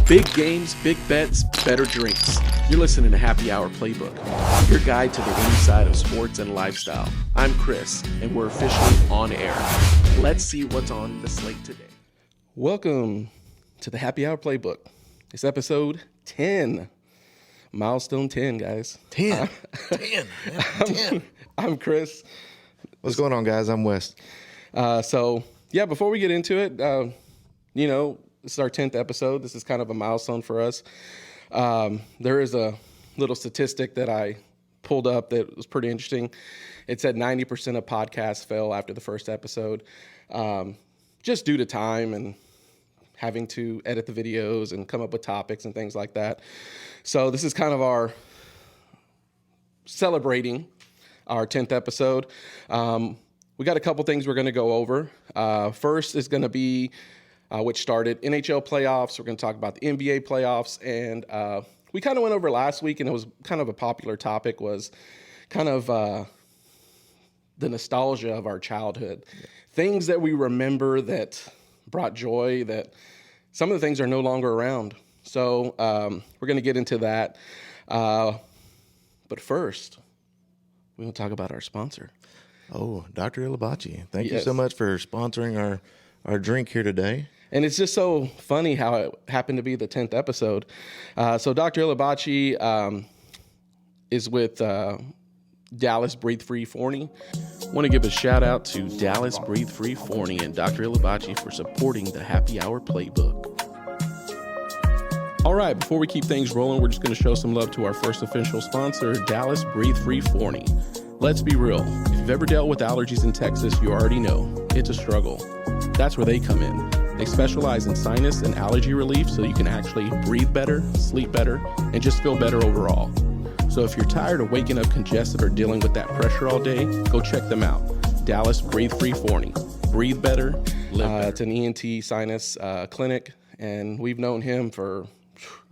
Big games, big bets, better drinks. You're listening to Happy Hour Playbook, your guide to the inside of sports and lifestyle. I'm Chris, and we're officially on air. Let's see what's on the slate today. Welcome to the Happy Hour Playbook. It's episode 10. Milestone 10, guys. 10. I'm Chris. What's going on, guys? I'm Wes. Before we get into it, this is our 10th episode. This is kind of a milestone for us. There is a little statistic that I pulled up that was pretty interesting. It said 90% of podcasts fail after the first episode, just due to time and having to edit the videos and come up with topics and things like that. So this is kind of our celebrating our 10th episode. We got a couple things we're going to go over. First is going to be which started NHL Playoffs. We're going to talk about the NBA Playoffs. And we kind of went over last week, and it was kind of a popular topic, was kind of the nostalgia of our childhood. Yeah. Things that we remember that brought joy, that some of the things are no longer around. So we're going to get into that. But first, we're going to talk about our sponsor. Oh, Dr. Ilabachi. Thank you so much for sponsoring our drink here today. And it's just so funny how it happened to be the 10th episode. So Dr. Ilabachi is with Dallas Breathe Free Forney. I want to give a shout out to Dallas Breathe Free Forney and Dr. Ilabachi for supporting the Happy Hour Playbook. All right, before we keep things rolling, we're just going to show some love to our first official sponsor, Dallas Breathe Free Forney. Let's be real. If you've ever dealt with allergies in Texas, you already know it's a struggle. That's where they come in. They specialize in sinus and allergy relief so you can actually breathe better, sleep better, and just feel better overall. So if you're tired of waking up congested or dealing with that pressure all day, go check them out. Dallas Breathe Free Forney. Breathe better, live better. It's an ENT sinus clinic, and we've known him for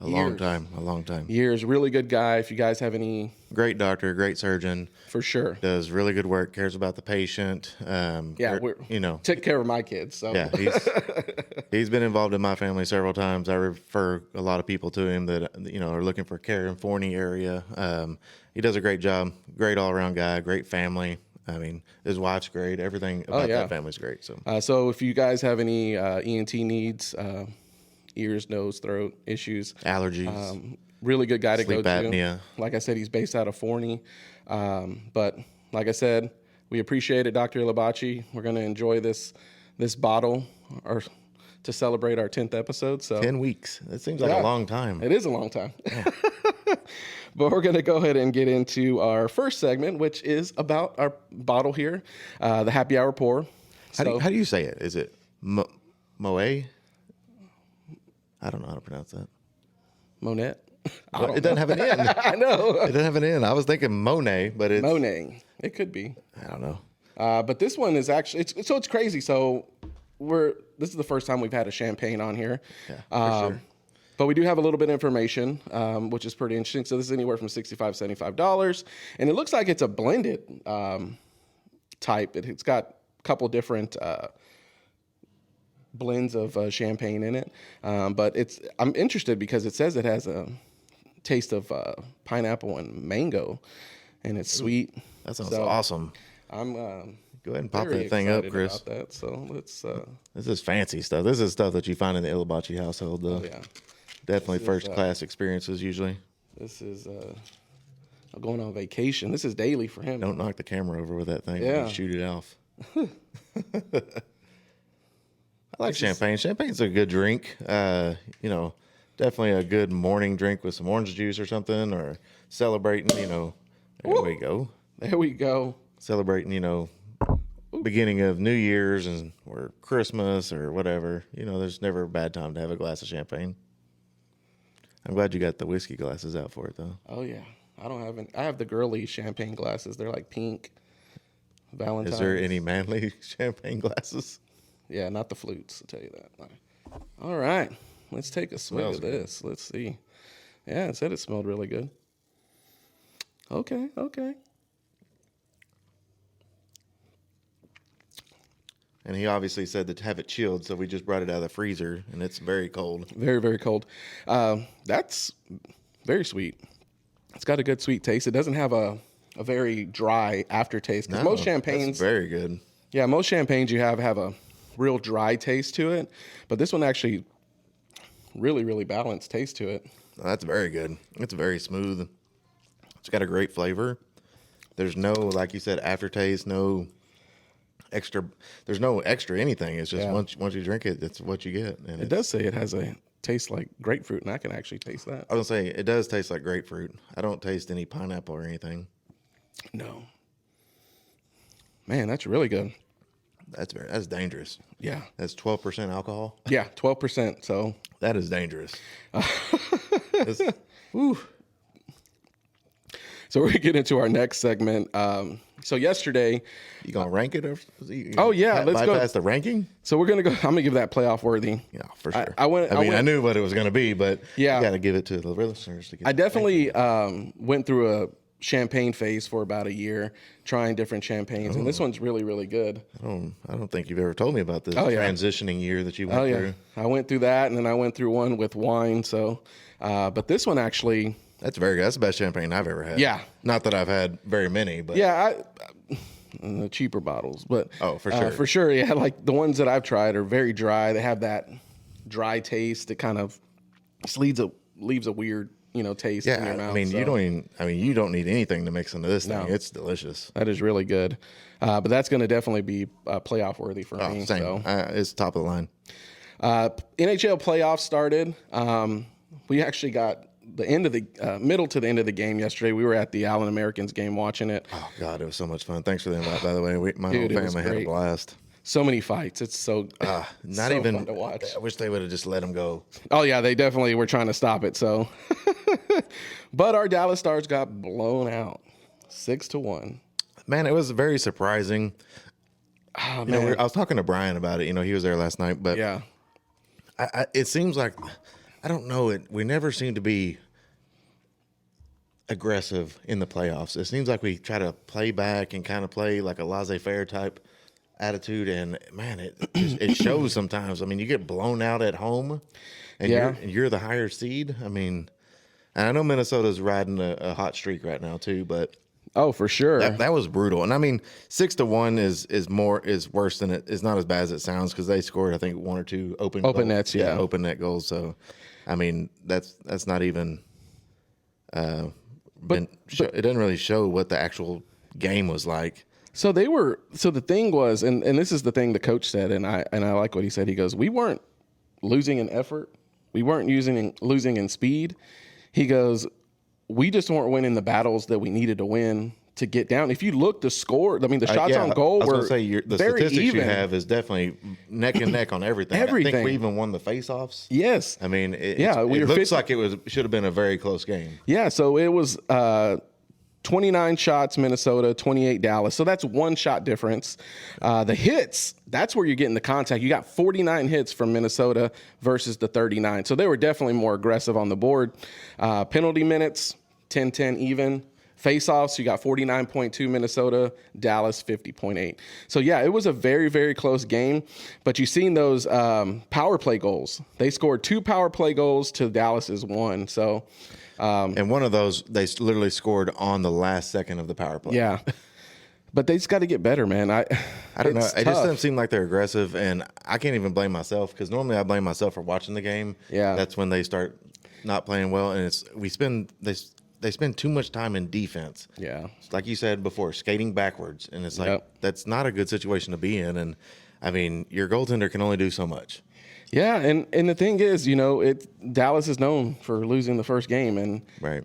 a long time. Years. Really good guy. If you guys have any... Great doctor, great surgeon. For sure. Does really good work, cares about the patient. Took care of my kids. So. Yeah, he's been involved in my family several times. I refer a lot of people to him that, are looking for care in Forney area. He does a great job. Great all-around guy, great family. I mean, his wife's great. Everything about that family's great. So if you guys have any ENT needs, ears, nose, throat issues, allergies, really good guy to go to. Sleep apnea. Like I said, he's based out of Forney. But like I said, we appreciate it, Dr. Ilabachi. We're going to enjoy this bottle to celebrate our 10th episode. So 10 weeks. That seems like a long time. It is a long time. Yeah. But we're going to go ahead and get into our first segment, which is about our bottle here, the Happy Hour Pour. How do you say it? Is it Moët? I don't know how to pronounce that. Monet? It doesn't have an N. I know. It doesn't have an N. I was thinking Monet, but it's... Monet. It could be. I don't know. But this one is actually... It's crazy. So this is the first time we've had a champagne on here. Yeah, for sure. But we do have a little bit of information, which is pretty interesting. So this is anywhere from $65, $75. And it looks like it's a blended type. It's got a couple different... blends of champagne in it, but I'm interested because it says it has a taste of pineapple and mango, and it's sweet. That sounds awesome. I'm go ahead and pop that thing up, Chris. About that. So let's. This is fancy stuff. This is stuff that you find in the Ilabachi household, though. Oh, yeah, definitely first class experiences usually. This is going on vacation. This is daily for him. Don't knock the camera over with that thing. Yeah, shoot it off. I like champagne. Champagne's a good drink. Definitely a good morning drink with some orange juice or something, or celebrating, There we go. There we go. Celebrating, beginning of New Year's or Christmas or whatever. There's never a bad time to have a glass of champagne. I'm glad you got the whiskey glasses out for it, though. Oh, yeah. I have the girly champagne glasses. They're like pink. Valentine's. Is there any manly champagne glasses? Yeah, not the flutes, I'll tell you that. All right, let's take a swig of this. Let's see. Yeah, it said it smelled really good. Okay. and he obviously said to have it chilled, so we just brought it out of the freezer, and it's very cold. Very, very cold. That's very sweet. It's got a good sweet taste. It doesn't have a very dry aftertaste. Because most champagnes, that's very good. Yeah, most champagnes you have a real dry taste to it, but this one actually really, really balanced taste to it. That's very good. It's very smooth. It's got a great flavor. There's no, like you said, aftertaste, no extra. There's no extra anything. It's just once you drink it, that's what you get. And it does say it has a taste like grapefruit, and I can actually taste that. I was gonna say it does taste like grapefruit. I don't taste any pineapple or anything. No. Man, that's really good. That's dangerous. Yeah. That's 12% alcohol. Yeah, 12%. So that is dangerous. Ooh. So we're gonna get into our next segment. So yesterday, you gonna rank it? Or let's go bypass the ranking. So we're gonna go. I'm gonna give that playoff worthy. Yeah, for sure. I knew what it was gonna be, but you got to give it to the listeners. I definitely went through a champagne phase for about a year, trying different champagnes, and this one's really, really good. I don't think you've ever told me about this transitioning year that you went through. I went through that, and then I went through one with wine. So, but this one actually. That's very good. That's the best champagne I've ever had. Yeah. Not that I've had very many, but. Yeah, the cheaper bottles. But for sure. For sure, yeah. Like the ones that I've tried are very dry. They have that dry taste that kind of leaves a weird, taste in your mouth. I mean, you don't need anything to mix into this thing. No. It's delicious. That is really good. But that's going to definitely be playoff worthy for me. Same. So. It's top of the line. NHL playoffs started. We actually got the end of the middle to the end of the game yesterday. We were at the Allen Americans game watching it. Oh God, it was so much fun. Thanks for the invite, by the way. My whole family had a blast. So many fights. It's so fun to watch. I wish they would have just let them go. Oh yeah, they definitely were trying to stop it. So, but our Dallas Stars got blown out, 6-1. Man, it was very surprising. Oh, man. I was talking to Brian about it. He was there last night, but yeah, it seems like I don't know. We never seem to be aggressive in the playoffs. It seems like we try to play back and kind of play like a laissez-faire type attitude, and man, it shows sometimes. I mean, you get blown out at home, and you're the higher seed. I mean, and I know Minnesota's riding a hot streak right now too, but for sure, that was brutal. And I mean, 6-1 is worse than it is. Not as bad as it sounds because they scored, I think, one or two open nets, open net goals. So, I mean, that's not even. It doesn't really show what the actual game was like. So the thing was, and this is the thing the coach said, and I like what he said. He goes, we weren't losing in effort. We weren't losing in speed. He goes, we just weren't winning the battles that we needed to win to get down. If you look, the score, I mean, the shots on goal were the very statistics even. You have is definitely neck and neck on everything. I think we even won the faceoffs. Yes. I mean, it looks like it should have been a very close game. Yeah, so it was 29 shots Minnesota, 28 Dallas. So that's one shot difference. The hits, that's where you're getting the contact. You got 49 hits from Minnesota versus the 39. So they were definitely more aggressive on the board. Penalty minutes, 10-10 even. Face-offs, you got 49.2 Minnesota, Dallas 50.8. So, yeah, it was a very, very close game. But you've seen those power play goals. They scored 2 power play goals to Dallas's 1. So, and one of those, they literally scored on the last second of the power play. Yeah. But they just got to get better, man. I don't know. It just doesn't seem like they're aggressive. And I can't even blame myself because normally I blame myself for watching the game. Yeah. That's when they start not playing well. And they spend too much time in defense. Yeah. Like you said before, skating backwards. And it's like, that's not a good situation to be in. And, I mean, your goaltender can only do so much. Yeah, and the thing is, Dallas is known for losing the first game. And right.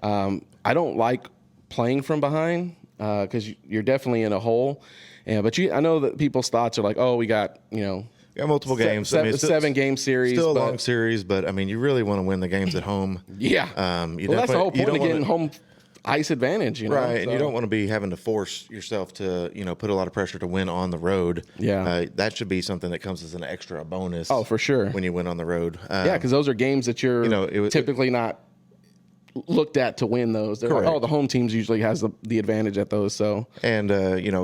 I don't like playing from behind because you're definitely in a hole. But I know that people's thoughts are like, oh, we got, got multiple games. Seven-game series. Still a long series, but, I mean, you really want to win the games at home. Yeah. That's the whole point of getting home ice advantage, Right, so. And you don't want to be having to force yourself to, put a lot of pressure to win on the road. Yeah. That should be something that comes as an extra bonus. Oh, for sure. When you win on the road. Because those are games that you're typically not looked at to win those. They're like, Correct. the home teams usually has the advantage at those. So And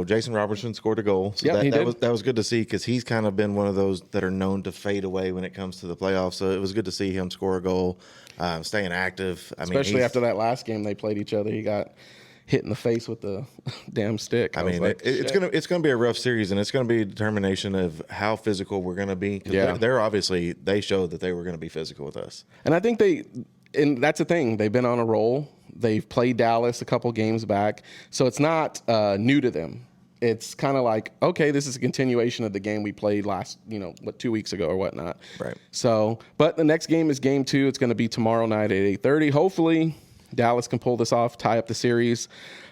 Jason Robertson scored a goal. So Yeah, he did. that was good to see because he's kind of been one of those that are known to fade away when it comes to the playoffs. So it was good to see him score a goal, staying active. especially after that last game they played each other, he got hit in the face with the damn stick. I was mean, like, it's gonna be a rough series, and it's gonna be a determination of how physical we're gonna be. 'Cause Yeah. they're obviously they showed that they were gonna be physical with us. And I think and that's the thing. They've been on a roll. They've played Dallas a couple games back, so it's not new to them. It's kind of like, okay, this is a continuation of the game we played last, 2 weeks ago or whatnot. Right. So, but the next game is game 2. It's going to be tomorrow night at 8:30. Hopefully, Dallas can pull this off, tie up the series.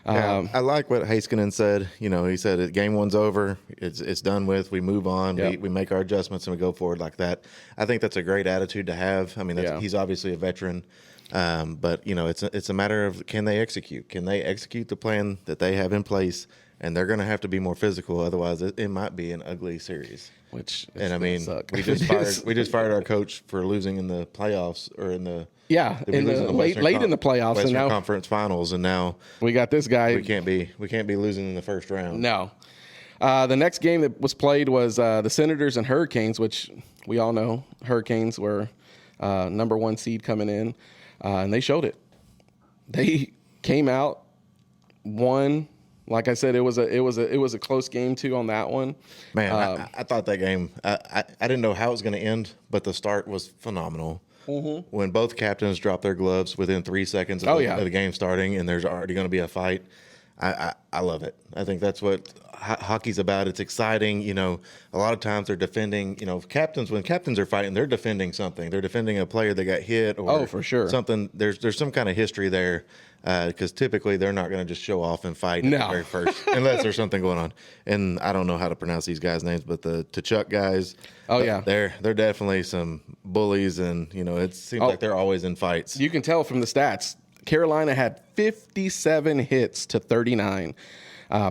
Yeah, I like what Heiskanen said. He said game 1's over. It's done with. We move on. Yep. We make our adjustments and we go forward like that. I think that's a great attitude to have. I mean, he's obviously a veteran, but it's a matter of can they execute? Can they execute the plan that they have in place? And they're going to have to be more physical, otherwise it might be an ugly series. I mean, suck. we just fired our coach for losing in the playoffs or in the late in the playoffs, Western and now Conference Finals, and now we got this guy. we can't be losing in the first round. No. The next game that was played was the Senators and Hurricanes, which we all know Hurricanes were number 1 seed coming in, and they showed it. They came out, won. Like I said, it was a close game too on that one. Man, I thought that game. I didn't know how it was going to end, but the start was phenomenal. Mm-hmm. When both captains dropped their gloves within 3 seconds of the game starting, and there's already going to be a fight. I love it. I think that's what hockey's about. It's exciting. A lot of times they're defending. When captains are fighting, they're defending something. They're defending a player that got hit or for sure. something. There's some kind of history there. Because typically they're not going to just show off and fight at the very first, unless there's something going on. And I don't know how to pronounce these guys' names, but the Tkachuk guys, they're definitely some bullies, and it seems like they're always in fights. You can tell from the stats. Carolina had 57 hits to 39.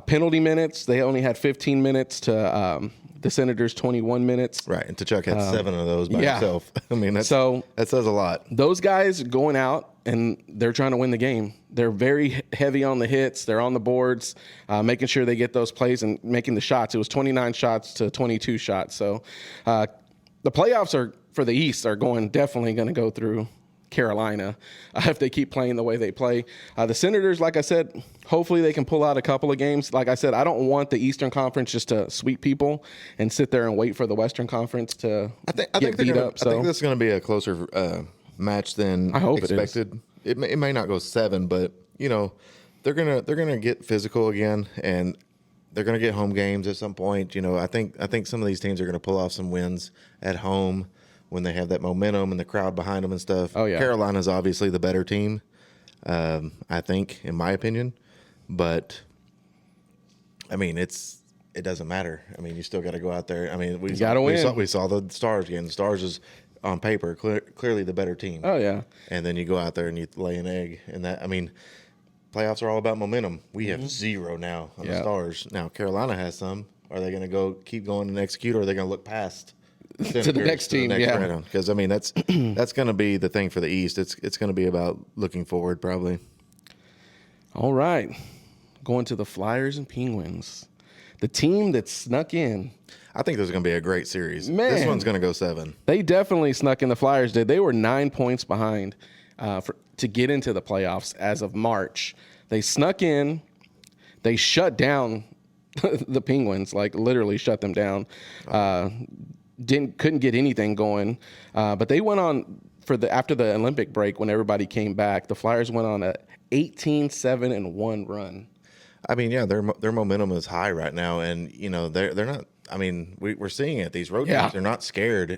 Penalty minutes, they only had 15 minutes to the Senators 21 minutes. Right, and Tkachuk had 7 of those by himself. I mean, that says a lot. Those guys going out and they're trying to win the game. They're very heavy on the hits. They're on the boards, making sure they get those plays and making the shots. It was 29 shots to 22 shots. So the playoffs for the East are definitely going to go through Carolina if they keep playing the way they play. The Senators, like I said, hopefully they can pull out a couple of games. Like I said, I don't want the Eastern Conference just to sweep people and sit there and wait for the Western Conference to get beat up. I think this is going to be a closer match than expected. It may not go 7, but they're gonna get physical again, and they're gonna get home games at some point. I think some of these teams are gonna pull off some wins at home when they have that momentum and the crowd behind them and stuff. Oh yeah, Carolina's obviously the better team, I think, in my opinion. But I mean, it doesn't matter. I mean, you still got to go out there. I mean, we saw the Stars game. The Stars is on paper clearly the better team. Oh yeah, and then you go out there and you lay an egg, and that, I mean, playoffs are all about momentum. We have 0 now on the Stars. Now Carolina has some. Are they going to keep going and execute, or are they going to look past to the next team? Because I mean, that's going to be the thing for the East. It's going to be about looking forward, probably. All right, going to the Flyers and Penguins, the team that snuck in. I think this is going to be a great series. Man, this one's going to go 7. They definitely snuck in. The Flyers did. They were 9 points behind to get into the playoffs as of March. They snuck in. They shut down the Penguins, like literally shut them down. Couldn't get anything going. But they went on after the Olympic break when everybody came back. The Flyers went on a 18-7-1 run. I mean, yeah, their momentum is high right now, and they're not. I mean, we're seeing it. These road teams, they're not scared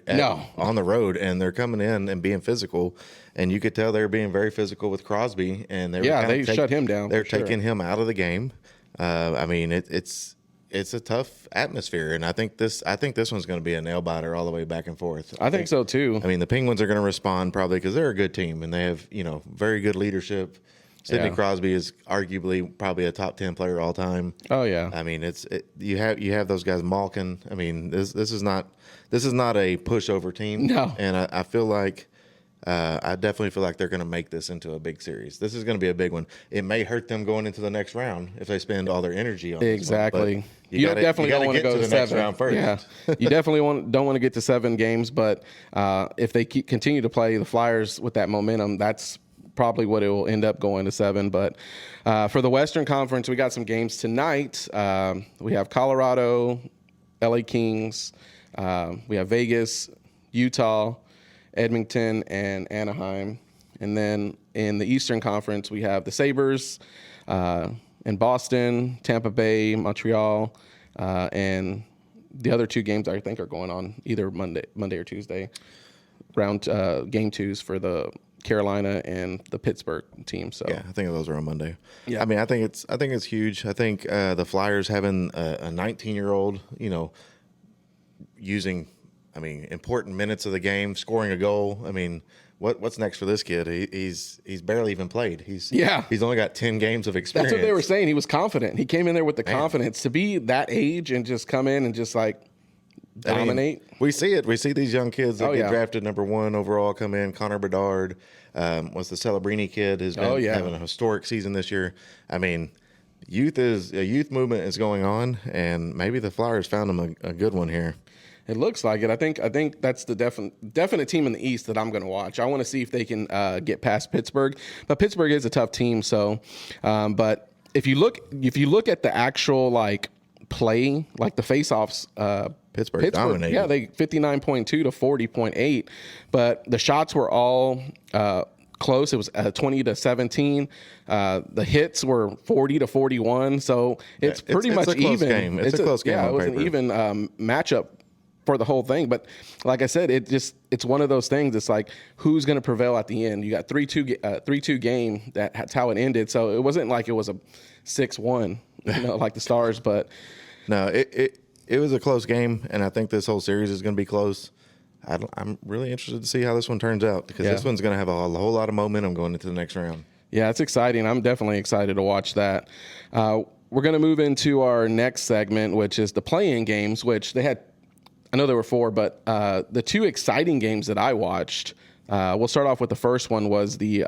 on the road, and they're coming in and being physical. And you could tell they're being very physical with Crosby, and they shut him down. They're taking him out of the game. I mean, it's a tough atmosphere, and I think this one's going to be a nail biter all the way back and forth. I think so too. I mean, the Penguins are going to respond probably because they're a good team and they have very good leadership. Sidney Crosby is arguably probably a top 10 player all time. Oh yeah. I mean, you have those guys. Malkin. I mean, this is not a pushover team. No. And I feel like I definitely feel like they're going to make this into a big series. This is going to be a big one. It may hurt them going into the next round if they spend all their energy on exactly. This one, you definitely don't want to go to the 7 next round first. Yeah, you definitely don't want to get to 7 games. But if they continue to play the Flyers with that momentum, that's probably what it will end up going to 7. But for the Western Conference, we got some games tonight. We have Colorado, LA Kings. We have Vegas, Utah, Edmonton, and Anaheim. And then in the Eastern Conference, we have the Sabres in Boston, Tampa Bay, Montreal, and the other 2 games I think are going on either Monday or Tuesday. Round game 2s for the Carolina and the Pittsburgh team. So yeah, I think those are on Monday. Yeah, I mean, I think it's huge. I think the Flyers having a 19-year-old, using, important minutes of the game, scoring a goal. I mean, what's next for this kid? He's barely even played. He's only got 10 games of experience. That's what they were saying. He was confident. He came in there with the confidence to be that age and just come in and just dominate. We see it. We see these young kids that get yeah. drafted number 1 overall come in. Connor Bedard was the Celebrini kid who's been having a historic season this year. I mean, youth movement is going on, and maybe the Flyers found them a good one here. It looks like it. I think that's the definite team in the East that I'm going to watch. I want to see if they can get past Pittsburgh, but Pittsburgh is a tough team. So, but if you look at the actual play, the face-offs, Pittsburgh dominated. Yeah, they 59.2 to 40.8, but the shots were all close. It was 20 to 17. The hits were 40 to 41. So it's pretty much a close even. Game. It's a close game. Yeah, on it was paper. an even matchup for the whole thing. But like I said, it's one of those things. It's who's going to prevail at the end. You got 3-2 game. That's how it ended. So it wasn't like it was a 6-1, like the Stars. But no, it was a close game, and I think this whole series is going to be close. I'm really interested to see how this one turns out, because this one's going to have a whole lot of momentum going into the next round. Yeah, it's exciting. I'm definitely excited to watch that. We're going to move into our next segment, which is the play-in games, which they had. I know there were 4, but the 2 exciting games that I watched, we'll start off with the first one was the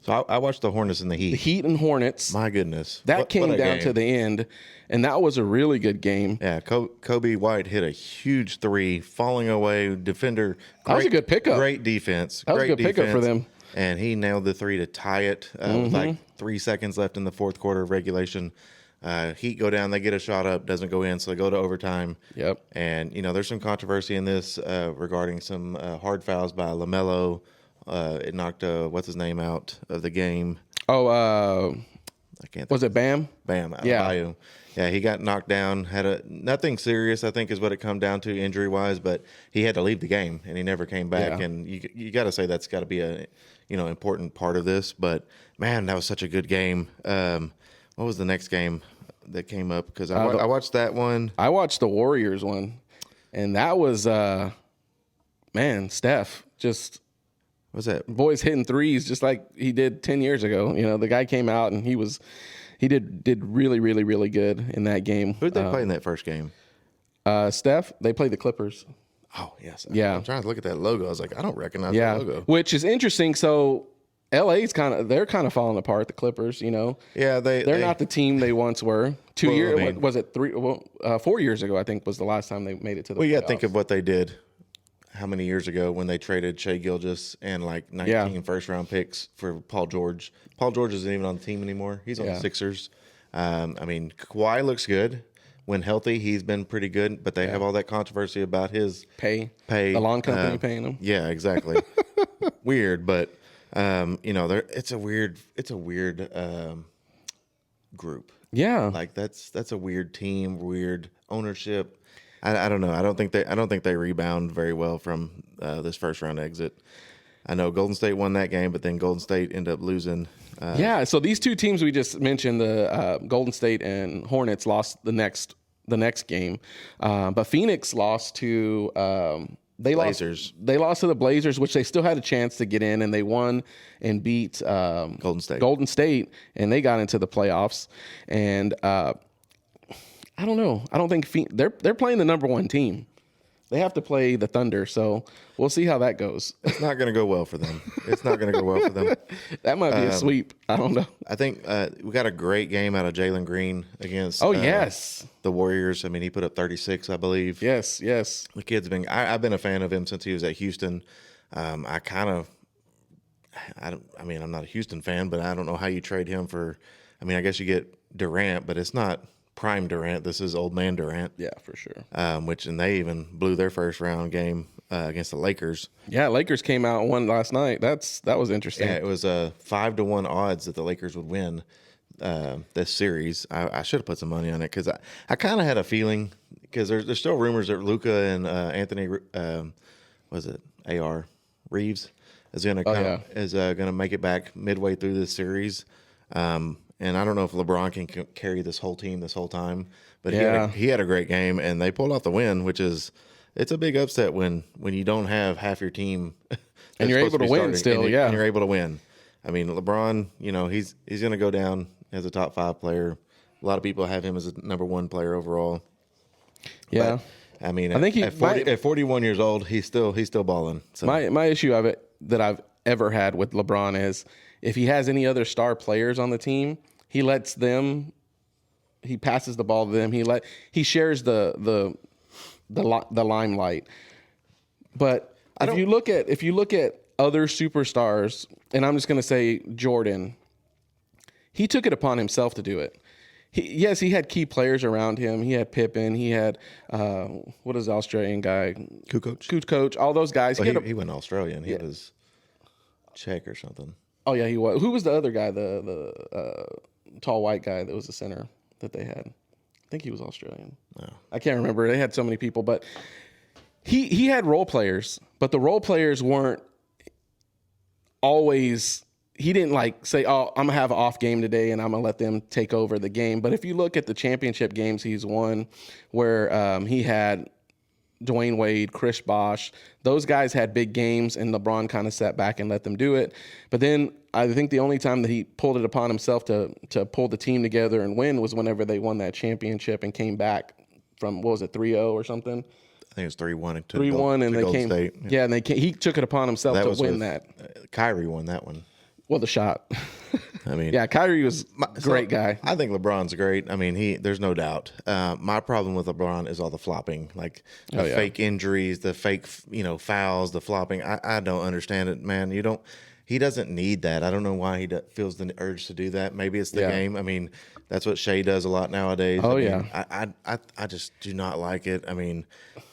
So I watched the Hornets and the Heat. The Heat and Hornets. My goodness. That came down to the end, and that was a really good game. Yeah, Kobe White hit a huge 3, falling away, defender. That was a good pickup. Great defense. That was a good pickup for them. And he nailed the 3 to tie it with 3 seconds left in the 4th quarter of regulation. Heat go down, they get a shot up, doesn't go in, so they go to overtime. Yep. And, there's some controversy in this regarding some hard fouls by LaMelo. It knocked, what's his name, out of the game. Oh, I can't think. Was it Bam? Bam. Adebayo. Yeah, he got knocked down. Had nothing serious, I think, is what it come down to injury-wise, but he had to leave the game, and he never came back. Yeah. And you got to say that's got to be a important part of this. But, man, that was such a good game. What was the next game that came up? Because I watched that one. I watched the Warriors one, and that was, Steph just – what's that? Boys hitting threes just like he did 10 years ago. The guy came out and he did really, really, really good in that game. Who did they play in that first game? Steph. They played the Clippers. Oh, yes. Yeah. I'm trying to look at that logo. I was like, I don't recognize that logo. Which is interesting. So LA's they're kind of falling apart, the Clippers, Yeah, they're not the team they once were. 2 years, was it 4 years ago, I think, was the last time they made it to the playoffs. Well, you got to think of what they did. How many years ago when they traded Shai Gilgeous and 19 first-round picks for Paul George. Paul George isn't even on the team anymore. He's on the Sixers. Kawhi looks good. When healthy, he's been pretty good, but they have all that controversy about his pay. The lawn company paying him. Yeah, exactly. Weird, but it's a weird group. Yeah. That's a weird team, weird ownership. I don't know. I don't think they rebound very well from this first round exit. I know Golden State won that game, but then Golden State ended up losing. So these 2 teams we just mentioned, the Golden State and Hornets, lost the next game, but Phoenix lost to Blazers. They lost to the Blazers, which they still had a chance to get in, and they won and beat Golden State, and they got into the playoffs. And I don't know. I don't think they're playing the number 1 team. They have to play the Thunder, so we'll see how that goes. It's not going to go well for them. It's not going to go well for them. That might be a sweep. I don't know. I think we got a great game out of Jalen Green against Yes. the Warriors. I mean, he put up 36, I believe. Yes. The kid's been – I've been a fan of him since he was at Houston. I'm not a Houston fan, but I don't know how you trade him for – I guess you get Durant, but it's not – prime Durant. This is old man Durant. Yeah, for sure. And they even blew their first round game against the Lakers. Yeah, Lakers came out and won last night. That was interesting. Yeah, it was 5-1 odds that the Lakers would win this series. I should have put some money on it because I kind of had a feeling because there's still rumors that Luka and Anthony was it AR Reeves is going to make it back midway through this series. And I don't know if LeBron can carry this whole team this whole time, but he had a great game, and they pulled off the win, which is it's a big upset when you don't have half your team and you're able to win still, and you're able to win. I mean, LeBron, he's going to go down as a top 5 player. A lot of people have him as a number 1 player overall. Yeah, but, I think at 41 years old, he's still balling. So. My issue of it that I've ever had with LeBron is if he has any other star players on the team, he passes the ball to them. He shares the limelight. But if you look at other superstars, and I'm just going to say Jordan, he took it upon himself to do it. He had key players around him. He had Pippen. He had what is the Australian guy? Kukoc. All those guys. Well, he went Australian. He was Czech or something. Oh yeah, he was. Who was the other guy? The tall white guy that was the center that they had. I think he was Australian. No. I can't remember. They had so many people, but he had role players, but the role players weren't always. He didn't say, "Oh, I'm gonna have an off game today, and I'm gonna let them take over the game." But if you look at the championship games he's won, where he had Dwayne Wade, Chris Bosh, those guys had big games, and LeBron kind of sat back and let them do it. But then I think the only time that he pulled it upon himself to pull the team together and win was whenever they won that championship and came back from, 3-0 or something? I think it was 3-1. 3-1, and they came. State. Yeah, and he took it upon himself to win that. Kyrie won that one. Well, the shot. Yeah, Kyrie was a great guy. I think LeBron's great. There's no doubt. My problem with LeBron is all the flopping, fake injuries, the fake, fouls, the flopping. I don't understand it, man. He doesn't need that. I don't know why he feels the urge to do that. Maybe it's the game. That's what Shea does a lot nowadays. I just do not like it.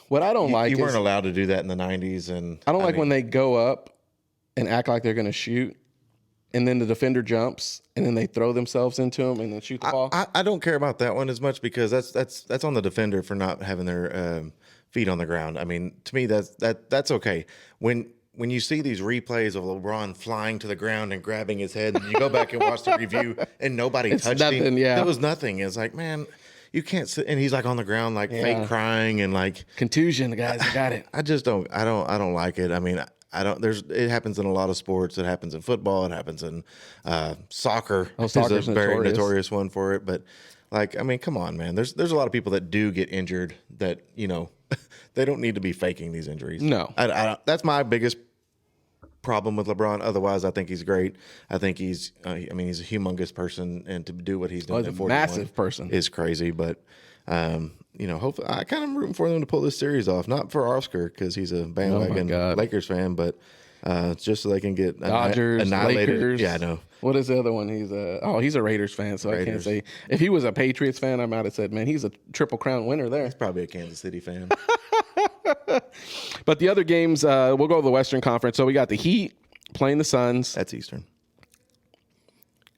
What I don't like you weren't allowed to do that in the 90s, and I don't like when they go up and act like they're going to shoot. And then the defender jumps, and then they throw themselves into him and then shoot the ball. I don't care about that one as much because that's on the defender for not having their feet on the ground. To me that's okay. When you see these replays of LeBron flying to the ground and grabbing his head, and you go back and watch the review, and nobody touched him. Yeah. There was nothing. It's like, man, you can't sit. And he's on the ground fake crying and contusion. Guys, I got it. I just don't. I don't like it. I don't. It happens in a lot of sports. It happens in football. It happens in soccer. Soccer's a very notorious one for it. But come on, man. There's a lot of people that do get injured that they don't need to be faking these injuries. No, that's my biggest problem with LeBron. Otherwise, I think he's great. I think he's he's a humongous person, and to do what he's doing at 41 massive person is crazy. But hopefully, I kind of rooting for them to pull this series off. Not for Oscar because he's a bandwagon Lakers fan, but just so they can get Dodgers, annihilated. Lakers. Yeah, I know. What is the other one? He's a Raiders fan, so Raiders. I can't say. If he was a Patriots fan, I might have said, man, he's a Triple Crown winner there. He's probably a Kansas City fan. But the other games, we'll go to the Western Conference. So we got the Heat playing the Suns. That's Eastern.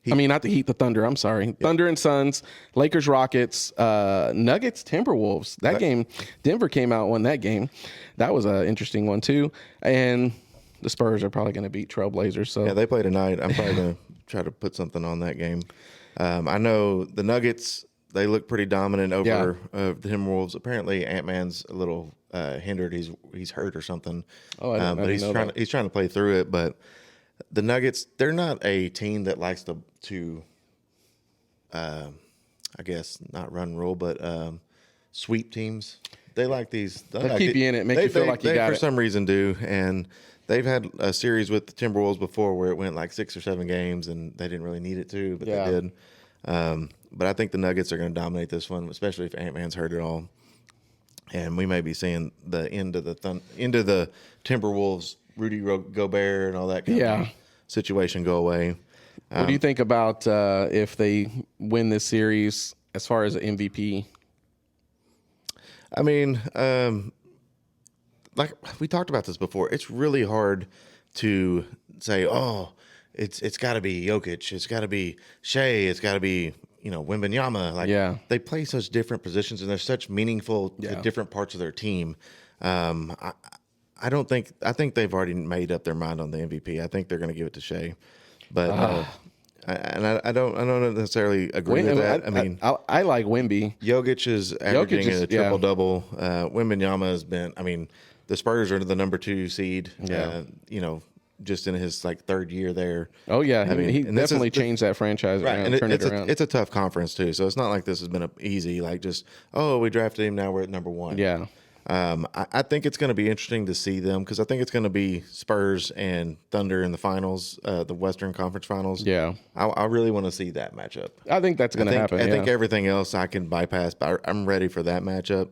Not the Heat, the Thunder. I'm sorry. Yep. Thunder and Suns, Lakers, Rockets, Nuggets, Timberwolves. That game, Denver came out and won that game. That was an interesting one, too. And the Spurs are probably going to beat Trailblazers. So yeah, they play tonight. I'm probably going to try to put something on that game. I know the Nuggets, they look pretty dominant over the Timberwolves. Apparently, Ant-Man's a little hindered. He's hurt or something. Oh, I didn't know he's trying to play through it, but the Nuggets, they're not a team that likes to I guess not run rule, but sweep teams. They like these. They'll keep you in it, make you feel like you got it. it. For some reason do. And they've had a series with the Timberwolves before where it went like 6 or 7 games and they didn't really need it to, but they did. But I think the Nuggets are going to dominate this one, especially if Ant-Man's hurt at all. And we may be seeing the end of the Timberwolves, Rudy Gobert and all that kind of situation go away. What do you think about if they win this series as far as an MVP? I mean, like we talked about this before, it's really hard to say, oh, it's got to be Jokic, it's got to be Shea, it's got to be Wembanyama. Like they play such different positions and they're such meaningful to different parts of their team. I think they've already made up their mind on the MVP. I think they're going to give it to Shea, but. I don't necessarily agree with that. I like Wemby. Jokic is averaging a triple double. Wembanyama has been. I mean, the Spurs are the number 2 seed. Just in his third year there. Oh yeah, he definitely changed that franchise around. And turned it around. It's a tough conference too, so it's not like this has been easy. Like just we drafted him, now we're at number 1. Yeah. I think it's going to be interesting to see them because I think it's going to be Spurs and Thunder in the finals, the Western Conference Finals. Yeah. I really want to see that matchup. I think that's going to happen. I think everything else I can bypass, but I'm ready for that matchup.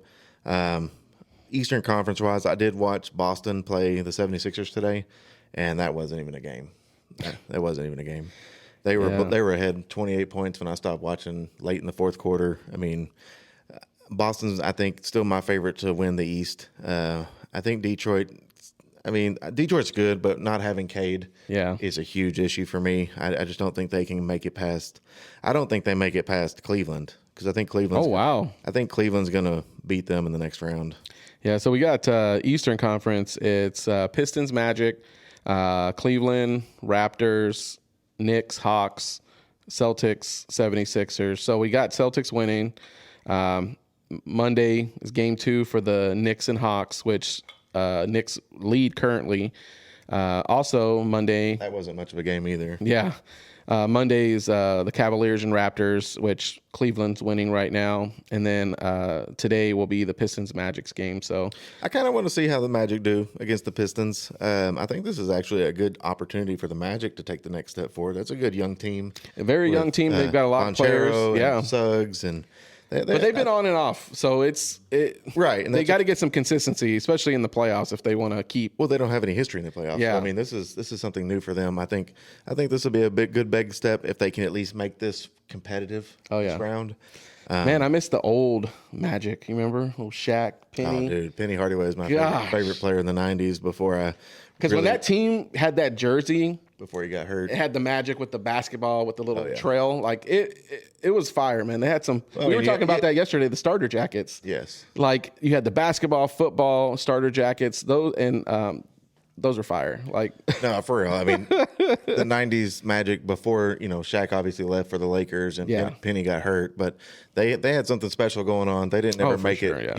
Eastern Conference-wise, I did watch Boston play the 76ers today, and that wasn't even a game. That wasn't even a game. They were ahead 28 points when I stopped watching late in the fourth quarter. I mean, Boston's, I think, still my favorite to win the East. I think Detroit's good, but not having Cade is a huge issue for me. I just don't think they can make it past. I don't think they make it past Cleveland because I think Cleveland's. Oh wow! I think Cleveland's going to beat them in the next round. Yeah, so we got Eastern Conference. It's Pistons, Magic, Cleveland, Raptors, Knicks, Hawks, Celtics, 76ers. So we got Celtics winning. Monday is game 2 for the Knicks and Hawks, which Knicks lead currently. Also Monday. That wasn't much of a game either. Yeah. Monday is the Cavaliers and Raptors, which Cleveland's winning right now. And then today will be the Pistons Magic's game. So I kind of want to see how the Magic do against the Pistons. I think this is actually a good opportunity for the Magic to take the next step forward. That's a good young team. A very young team. They've got a lot of players. Yeah. Suggs and but they've been on and off, so right. And they got to get some consistency, especially in the playoffs, if they want to keep. Well, they don't have any history in the playoffs. Yeah, so, I mean, this is something new for them. I think this will be a good big step if they can at least make this competitive. This round. Man, I miss the old Magic. You remember old Shaq, Penny? Oh, dude, Penny Hardaway is my favorite player in the '90s. Because when that team had that jersey. Before he got hurt. It had the Magic with the basketball with the little trail. Like it was fire, man. They had some. We were talking about that yesterday. The starter jackets. Yes. Like you had the basketball, football starter jackets. Those are fire. Like no, for real. I mean, the '90s Magic before Shaq obviously left for the Lakers and Penny got hurt, but they had something special going on. They didn't ever make it.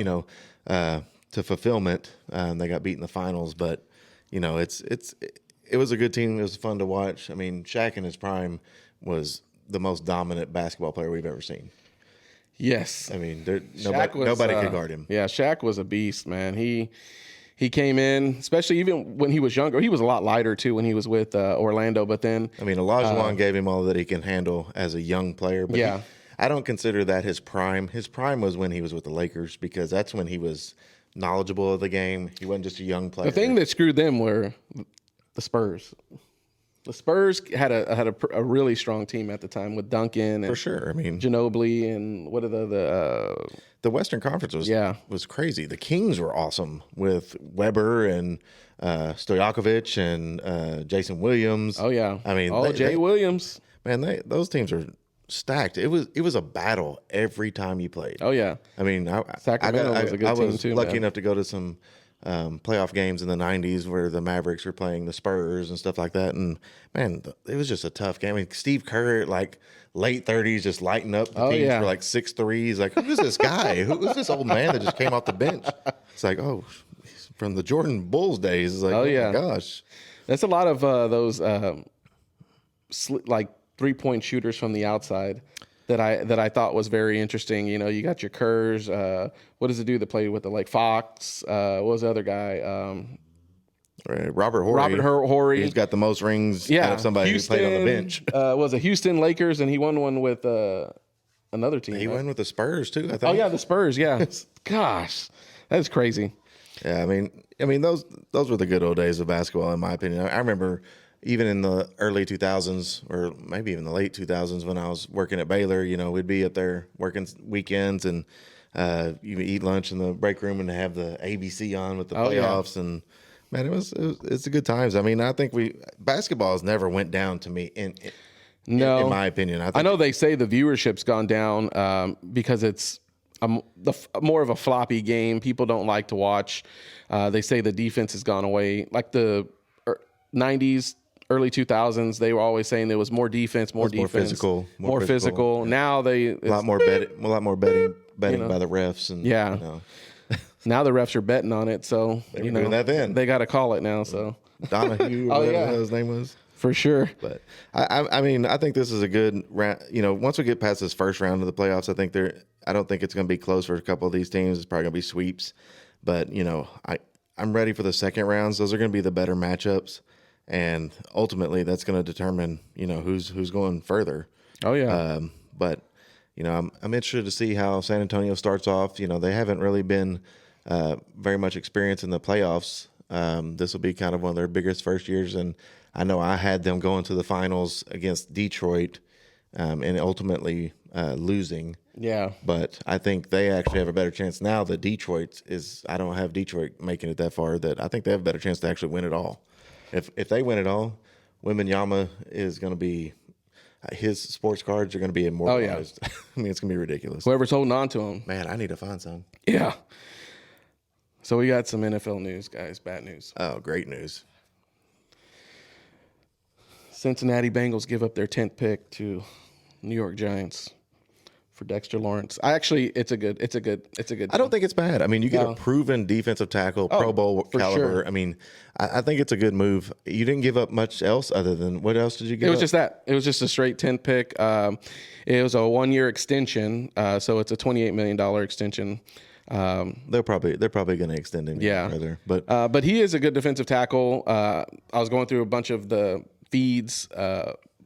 To fulfillment. They got beat in the finals, but it was a good team. It was fun to watch. I mean, Shaq in his prime was the most dominant basketball player we've ever seen. Yes. I mean, nobody could guard him. Yeah, Shaq was a beast, man. He came in, especially even when he was younger. He was a lot lighter, too, when he was with Orlando. But then... I mean, Olajuwon gave him all that he can handle as a young player. But I don't consider that his prime. His prime was when he was with the Lakers because that's when he was knowledgeable of the game. He wasn't just a young player. The thing that screwed them were... the Spurs. The Spurs had a really strong team at the time with Duncan and for sure. I mean Ginobili and what are the Western Conference was crazy. The Kings were awesome with Weber and Stojakovic and Jason Williams. Oh yeah, I mean Williams. Man, those teams are stacked. It was a battle every time you played. Oh yeah. I mean, Sacramento was a good team too. I was lucky enough to go to some playoff games in the '90s where the Mavericks were playing the Spurs and stuff like that, and man, it was just a tough game. I mean, Steve Kerr late 30s just lighting up the teams for 6 threes. Like, who is this guy? Who is this old man that just came off the bench? It's like, he's from the Jordan Bulls days. It's like, my gosh, that's a lot of those 3-point shooters from the outside. that I thought was very interesting. You know, you got your Kerrs. What does it do? That play with the Fox. What was the other guy? Robert Horry. Robert Horry. He's got the most rings out of somebody Houston, who played on the bench. Was it Houston Lakers, and he won one with another team. He won with the Spurs too, I think. Oh yeah, the Spurs. Yeah. Gosh, that's crazy. Yeah, I mean those were the good old days of basketball, in my opinion. I remember even in the early 2000s, or maybe even the late 2000s, when I was working at Baylor. You know, we'd be up there working weekends, and you eat lunch in the break room and have the ABC on with the playoffs, and man, it's a good times. I mean, I think basketball has never went down to me in my opinion. I know they say the viewership's gone down because it's more of a floppy game. People don't like to watch. They say the defense has gone away. Like the 90s, early 2000s, they were always saying there was more defense, more physical, more physical. Yeah. Now a lot more betting by the refs, and yeah. Now the refs are betting on it, so they were doing that then. They got to call it now. So Donahue, whatever his name was, for sure. But I mean, I think this is a good round. You know, once we get past this first round of the playoffs, I don't think it's going to be close for a couple of these teams. It's probably going to be sweeps. But you know, I'm ready for the second rounds. Those are going to be the better matchups, and ultimately, that's going to determine who's going further. Oh yeah. But you know, I'm interested to see how San Antonio starts off. You know, they haven't really been very much experience in the playoffs. This will be kind of one of their biggest first years, and I know I had them going to the finals against Detroit and ultimately losing. Yeah. But I think they actually have a better chance now that I don't have Detroit making it that far, that I think they have a better chance to actually win it all. If they win it all, Wembanyama is going to be his sports cards are going to be immortalized. Oh, yeah. I mean, it's going to be ridiculous. Whoever's holding on to him. Man, I need to find some. Yeah. So we got some NFL news, guys. Bad news. Oh, great news. Cincinnati Bengals give up their 10th pick to New York Giants for Dexter Lawrence. It's a good. I don't think it's bad. I mean, you get a proven defensive tackle, Pro Bowl caliber. Sure. I mean, I think it's a good move. You didn't give up much else other than, what else did you give up? It was just that. It was just a straight 10th pick. It was a 1-year extension, so it's a $28 million extension. They're probably going to extend him. Yeah. Further, but he is a good defensive tackle. I was going through a bunch of the feeds,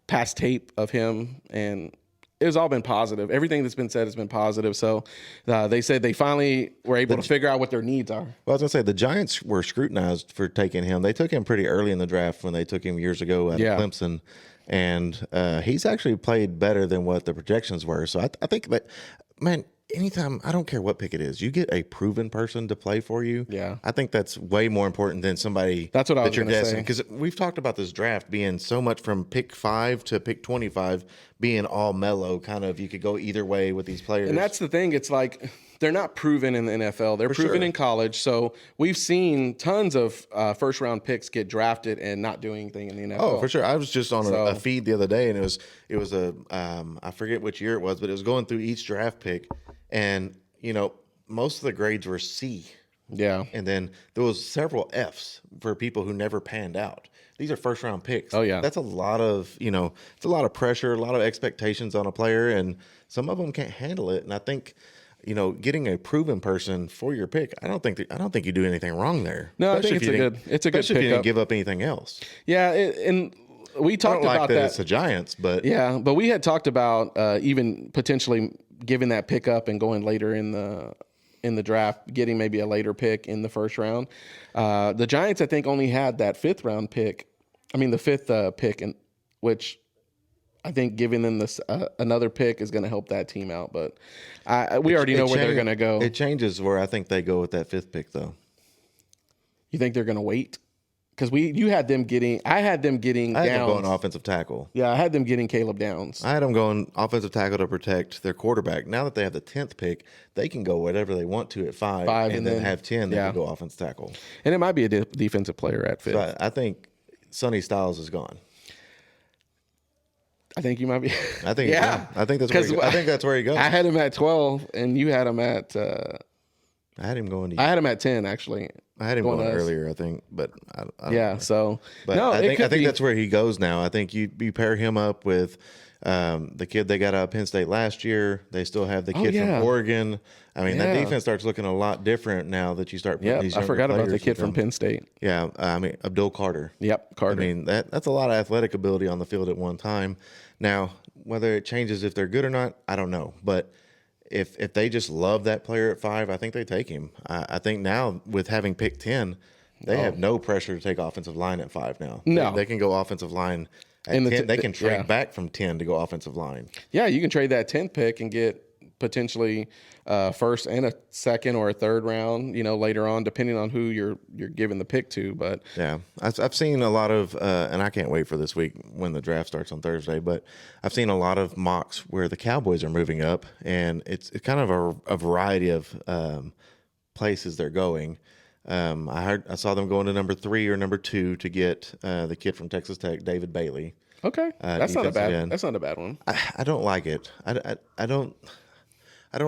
past tape of him, and it's all been positive. Everything that's been said has been positive. So they said they finally were able to figure out what their needs are. Well, I was going to say, the Giants were scrutinized for taking him. They took him pretty early in the draft when they took him years ago out of Clemson. And he's actually played better than what the projections were. So I think that, man, anytime, I don't care what pick it is, you get a proven person to play for you. Yeah. I think that's way more important than somebody that's what I was going to say. Because we've talked about this draft being so much from pick 5 to pick 25 being all mellow, kind of, you could go either way with these players. And that's the thing. It's like, they're not proven in the NFL. They're proven in college. So we've seen tons of first-round picks get drafted and not do anything in the NFL. Oh, for sure. I was just on a feed the other day, and it was a I forget which year it was, but it was going through each draft pick, and most of the grades were C. Yeah. And then there was several Fs for people who never panned out. These are first-round picks. Oh, yeah. That's a lot of it's a lot of pressure, a lot of expectations on a player, and some of them can't handle it. And I think, getting a proven person for your pick, I don't think you do anything wrong there. No, I think it's a good especially if you didn't give up anything else. Yeah, and we talked about that. It's the Giants, but but we had talked about even potentially giving that pick up and going later in the draft, getting maybe a later pick in the first round. The Giants, I think, only had that fifth pick, and which I think giving them this another pick is going to help that team out. But we already know where they're going to go. It changes where I think they go with that 5th pick, though. You think they're going to wait? Because I had them getting going offensive tackle. Yeah, I had them getting Caleb Downs. I had them going offensive tackle to protect their quarterback. Now that they have the 10th pick, they can go whatever they want to at 5 and then have 10. They can go offensive tackle. And it might be a defensive player at 5th. So I think Sonny Styles is gone. I think you might be. I think I think that's where he goes. I had him at 12, and you had him at. I had him going to. I had him at 10, actually. I had him going earlier, I think, but I don't know. So but I think that's where he goes now. I think you pair him up with The kid they got out of Penn State last year, they still have the kid yeah. from Oregon. I mean, that Yeah. defense starts looking a lot different now that you start putting these I younger forgot about the players kid with from them. Penn State. Yeah, I mean, Abdul Carter. Yep, Carter. I mean, that's a lot of athletic ability on the field at one time. Now, whether it changes if they're good or not, I don't know. But if they just love that player at 5, I think they take him. I think now with having picked 10, they have no pressure to take offensive line at 5 now. No. They can go offensive line at 10. They can trade back from 10 to go offensive line. Yeah, you can trade that 10th pick and get potentially first and a second or a third round, later on, depending on who you're giving the pick to. But yeah, I've seen a lot of, and I can't wait for this week when the draft starts on Thursday. But I've seen a lot of mocks where the Cowboys are moving up, and it's kind of a variety of places they're going. I saw them going to number 3 or number 2 to get the kid from Texas Tech, David Bailey. okay, that's not a defensive end. That's not a bad one. I don't like it. I don't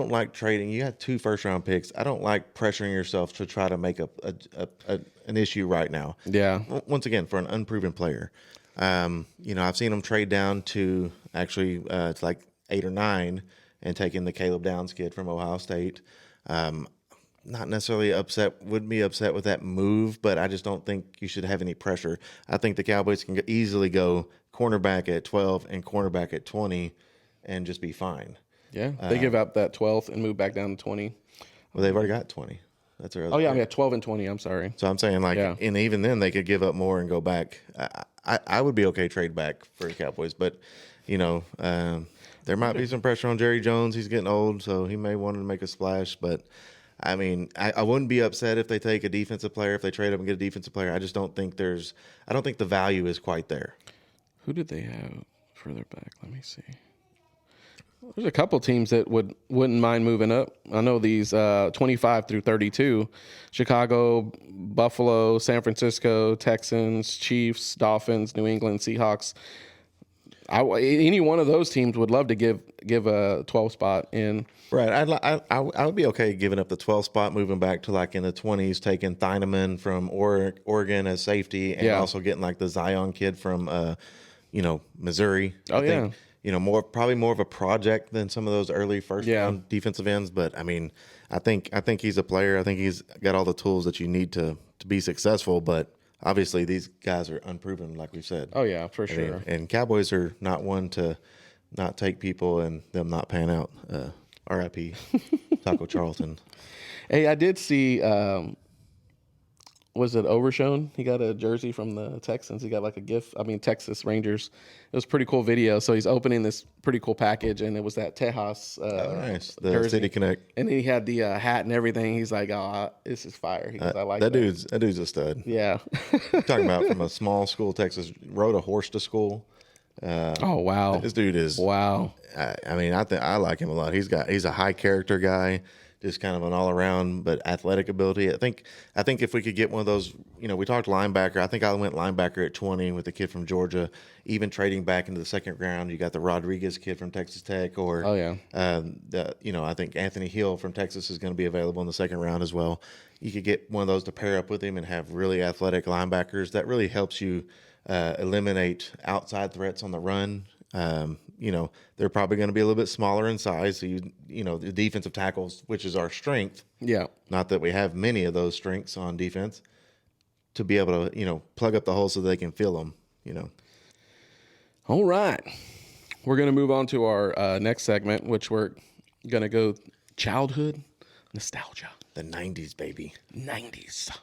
like trading. You have 2 first-round picks. I don't like pressuring yourself to try to make an issue right now. Yeah. Once again, for an unproven player, I've seen them trade down to actually it's like 8 or 9 and taking the Caleb Downs kid from Ohio State. Not necessarily upset. Wouldn't be upset with that move, but I just don't think you should have any pressure. I think the Cowboys can easily go cornerback at 12 and cornerback at 20 and just be fine. Yeah, they give up that 12th and move back down to 20. Well, they've already got 20. That's their other Oh, yeah, pick. yeah, 12 and 20. I'm sorry. So I'm saying, and even then, they could give up more and go back. I would be okay trade back for the Cowboys, but, there might be some pressure on Jerry Jones. He's getting old, so he may want to make a splash. But, I mean, I wouldn't be upset if they take a defensive player, if they trade up and get a defensive player. I just don't think I don't think the value is quite there. Who did they have further back? Let me see. There's a couple teams that wouldn't mind moving up. I know these 25 through 32, Chicago, Buffalo, San Francisco, Texans, Chiefs, Dolphins, New England, Seahawks. Any one of those teams would love to give a 12 spot in. Right. I would be okay giving up the 12 spot, moving back to like in the 20s, taking Thieneman from Oregon as safety, and also getting like the Zion kid from Missouri. Oh, yeah. Probably more of a project than some of those early first round defensive ends. But I mean, I think he's a player. I think he's got all the tools that you need to be successful. But obviously, these guys are unproven, like we said. Oh yeah, for sure. And Cowboys are not one to not take people and them not pan out. R.I.P. Taco Charlton. Hey, I did see. Was it Overshone? He got a jersey from the Texans. He got like a gift. Texas Rangers. It was a pretty cool video. So he's opening this pretty cool package, and it was that Tejas Nice. The jersey. City Connect. And he had the hat and everything. He's like, "Oh, this is fire." He goes, "I like that." That dude's a stud. Yeah. Talking about from a small school, Texas, rode a horse to school. Oh wow. This dude is wow. I like him a lot. He's a high character guy. Just kind of an all around, but athletic ability. I think if we could get one of those, we talked linebacker. I think I went linebacker at 20 with the kid from Georgia. Even trading back into the second round, you got the Rodriguez kid from Texas Tech, or I think Anthony Hill from Texas is going to be available in the second round as well. You could get one of those to pair up with him and have really athletic linebackers. That really helps you eliminate outside threats on the run. They're probably going to be a little bit smaller in size. So the defensive tackles, which is our strength. Yeah. Not that we have many of those strengths on defense, to be able to, plug up the holes so they can fill them, All right. We're going to move on to our next segment, which we're going to go childhood nostalgia. The 90s, baby. 90s.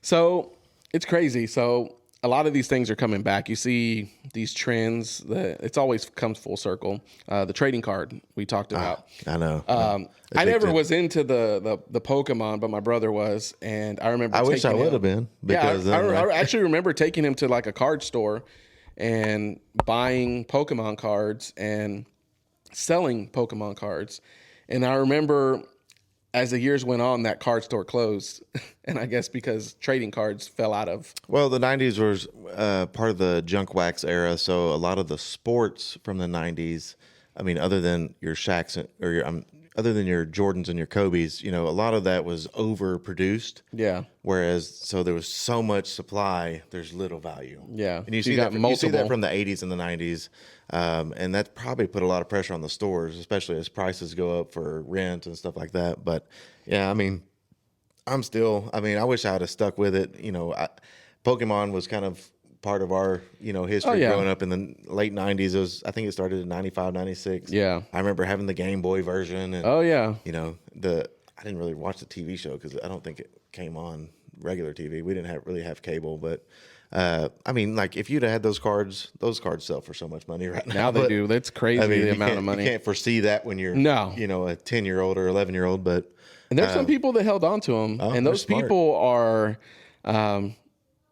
So it's crazy. So a lot of these things are coming back. You see these trends that it's always comes full circle. The trading card we talked about. I know. I never was into the Pokemon, but my brother was, and I remember. I wish I would have been, because I actually remember taking him to like a card store and buying Pokemon cards and selling Pokemon cards. And I remember, as the years went on, that card store closed. And I guess because trading cards fell out of. Well, the 90s was part of the junk wax era. So a lot of the sports from the 90s, other than your Shaqs or other than your Jordans and your Kobe's, a lot of that was overproduced. Yeah. Whereas, so there was so much supply, there's little value. Yeah. And you see that from the 80s and the 90s. And that probably put a lot of pressure on the stores, especially as prices go up for rent and stuff like that. But yeah, I mean, I wish I had stuck with it. Pokemon was kind of part of our, history growing up in the late 90s. I think it started in 95, 96. Yeah. I remember having the Game Boy version. And, I didn't really watch the TV show because I don't think it came on regular TV. We didn't really have cable, but if you'd have had those cards sell for so much money right now. Now they do. That's crazy, the amount of money. You can't foresee that when you're, a 10-year-old or 11-year-old, but. And there's some people that held on to them, and those people are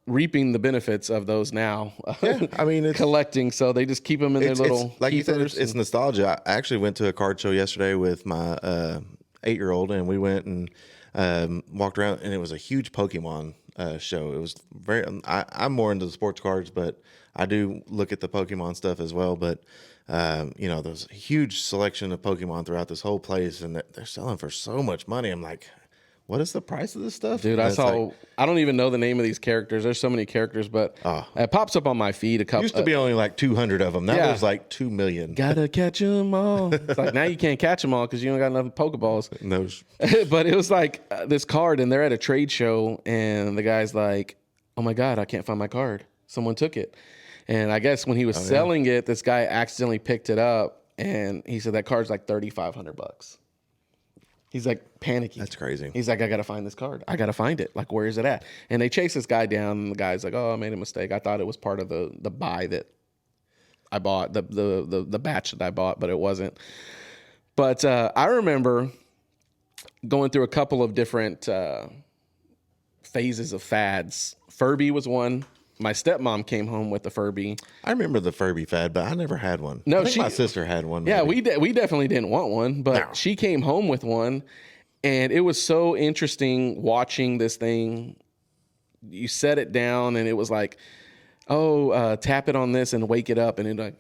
reaping the benefits of those now. Yeah, it's collecting, so they just keep them in their little. Like you said, it's nostalgia. I actually went to a card show yesterday with my 8-year-old, and we went and walked around, and it was a huge Pokemon show. It was I'm more into the sports cards, but I do look at the Pokemon stuff as well. But there's a huge selection of Pokemon throughout this whole place, and they're selling for so much money. I'm like, what is the price of this stuff? Dude, I don't even know the name of these characters. There's so many characters, but it pops up on my feed a couple. Used to be only like 200 of them. Now there's like 2 million. Gotta catch them all. It's like now you can't catch them all because you don't got enough Pokeballs. No. But it was like this card, and they're at a trade show, and the guy's like, oh my God, I can't find my card. Someone took it. And I guess when he was selling it, this guy accidentally picked it up, and he said that card's like $3,500. He's like panicking. That's crazy. He's like, I got to find this card. I got to find it. Like, where is it at? And they chase this guy down, and the guy's like, oh, I made a mistake. I thought it was part of the buy that I bought, the batch that I bought, but it wasn't. But I remember going through a couple of different phases of fads. Furby was one. My stepmom came home with the Furby. I remember the Furby fad, but I never had one. No, I think my sister had one. Yeah, we definitely didn't want one, but she came home with one, and it was so interesting watching this thing. You set it down, and it was like, tap it on this and wake it up, and it's like,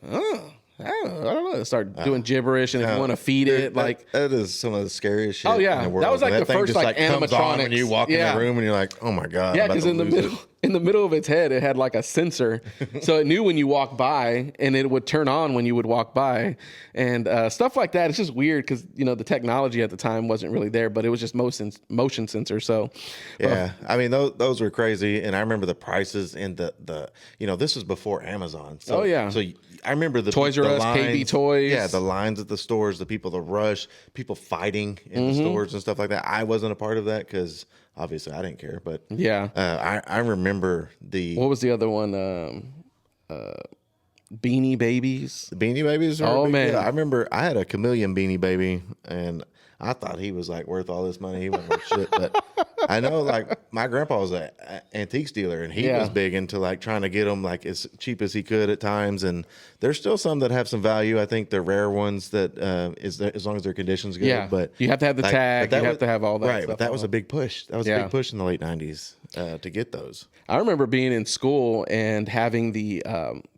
I don't know. Start doing gibberish, and if you want to feed it, that is some of the scariest shit. Oh yeah, in the world. that was like that the first like animatronics. When you walk in the room, and you're like, oh my God. Yeah, because in the middle of its head, it had like a sensor, so it knew when you walk by, and it would turn on when you would walk by, and stuff like that. It's just weird because the technology at the time wasn't really there, but it was just motion sensor. So yeah, those were crazy, and I remember the prices and the this was before Amazon. So, so I remember the Toys R Us, KB Toys. Yeah, the lines at the stores, the people, the rush, people fighting in the stores and stuff like that. I wasn't a part of that because obviously I didn't care. But I remember what was the other one? Beanie Babies. The Beanie Babies. Man, I remember I had a chameleon Beanie Baby, and I thought he was like worth all this money. He wasn't worth shit, but I know like my grandpa was an antiques dealer, and he was big into like trying to get them like as cheap as he could at times. And there's still some that have some value. I think the rare ones that as long as their condition's good. Yeah, but you have to have the tag. You have to have all that. Right, stuff but that was a big push. That was a big push in the late '90s to get those. I remember being in school and having the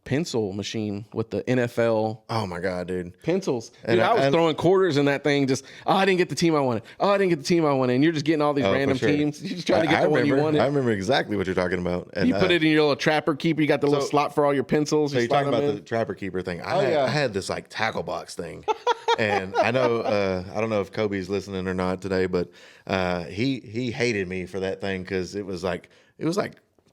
pencil machine with the NFL. Oh my God, dude! Pencils. Dude, I was throwing quarters in that thing. Just I didn't get the team I wanted. I didn't get the team I wanted. And you're just getting all these random teams. You're just trying to get the one you wanted. I remember exactly what you're talking about. And you put it in your little trapper keeper. You got the little slot for all your pencils. So you're talking about the trapper keeper thing. I had this like tackle box thing, and I know I don't know if Kobe's listening or not today, but he hated me for that thing because it was like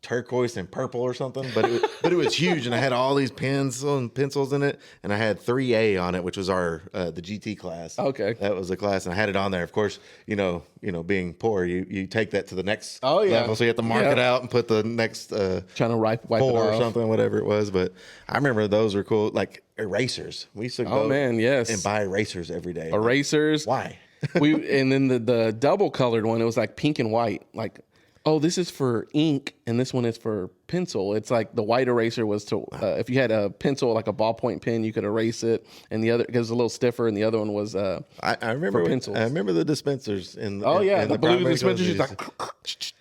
turquoise and purple or something, but it was huge, and I had all these pens and pencils in it, and I had 3A on it, which was our the GT class. Okay, that was the class, and I had it on there. Of course, being poor, you take that to the next level, so you have to mark it out and put the next trying to wipe 4 or something, whatever it was. But I remember those were cool, like erasers. We used to go and buy erasers every day. Erasers. Why? And then the double colored one, it was like pink and white, like. Oh, this is for ink, and this one is for pencil. It's like the white eraser was to if you had a pencil, like a ballpoint pen, you could erase it, and the other it was a little stiffer, and the other one was I remember for pencils. I remember the dispensers in the blue dispensers, like,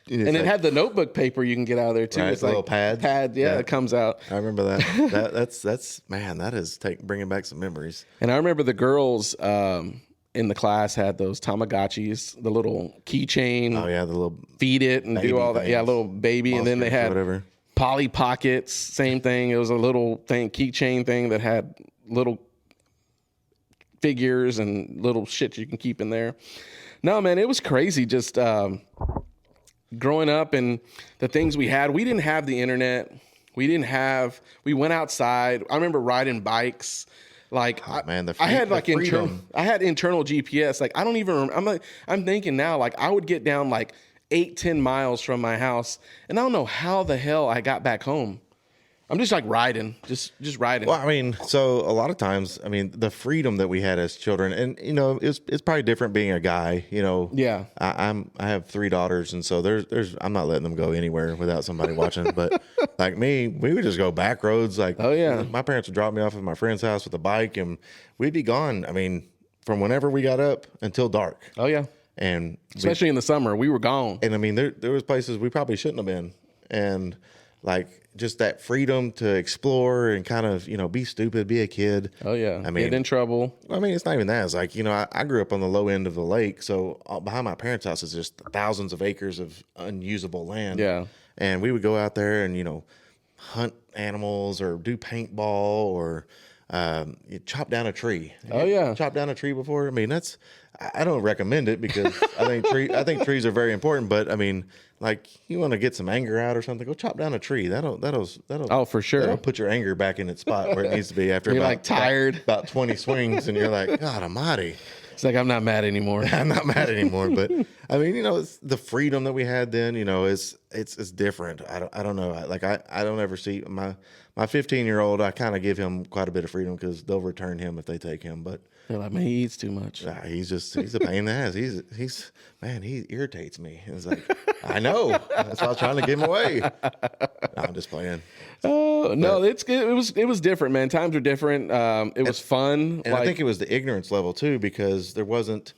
and it had the notebook paper you can get out of there too. Right, it's like little pads. It comes out. I remember that. That's man, that is bringing back some memories. And I remember the girls. in the class had those Tamagotchis, the little keychain. Oh yeah, the little Feed it and do all that. things. Yeah, little baby. And then they had whatever. Polly Pockets, same thing. It was a little thing, keychain thing that had little figures and little shit you can keep in there. No, man, it was crazy just growing up and the things we had. We didn't have the internet. We went outside. I remember riding bikes. Like, I had like I had internal GPS. Like, I don't even remember. I'm thinking now, like, I would get down like 8-10 miles from my house, and I don't know how the hell I got back home. I'm just like riding, just riding. Well, I mean, so a lot of times, I mean, the freedom that we had as children, and you know, it's probably different being a guy. You know, yeah. I have 3 daughters, and so I'm not letting them go anywhere without somebody watching. But like me, we would just go back roads. Like, oh yeah, my parents would drop me off at my friend's house with a bike, and we'd be gone. I mean, from whenever we got up until dark. Oh yeah, and especially in the summer, we were gone. And I mean, there was places we probably shouldn't have been, and like just that freedom to explore and kind of, you know, be stupid, be a kid. Oh yeah, I mean, get in trouble. I mean, it's not even that. It's like, you know, I grew up on the low end of the lake, so behind my parents' house is just thousands of acres of unusable land. Yeah, and we would go out there and, you know, hunt animals or do paintball or you chop down a tree. Oh yeah, chop down a tree before. I mean, I don't recommend it because I think trees are very important. But I mean, like, you want to get some anger out or something, go chop down a tree. That'll oh, for sure. That'll put your anger back in its spot where it needs to be after you're like tired about 20 swings, and you're like, God Almighty. It's like, I'm not mad anymore. I'm not mad anymore. But I mean, you know, it's the freedom that we had then. You know, it's different. I don't know. Like, I don't ever see my 15-year-old. I kind of give him quite a bit of freedom because they'll return him if they take him. But they're like, man, he eats too much. He's a pain in the ass. He irritates me. It's like, I know. That's why I was trying to give him away. No, I'm just playing. Oh no, it was different, man. Times were different. It was fun. And I think it was the ignorance level too, because there wasn't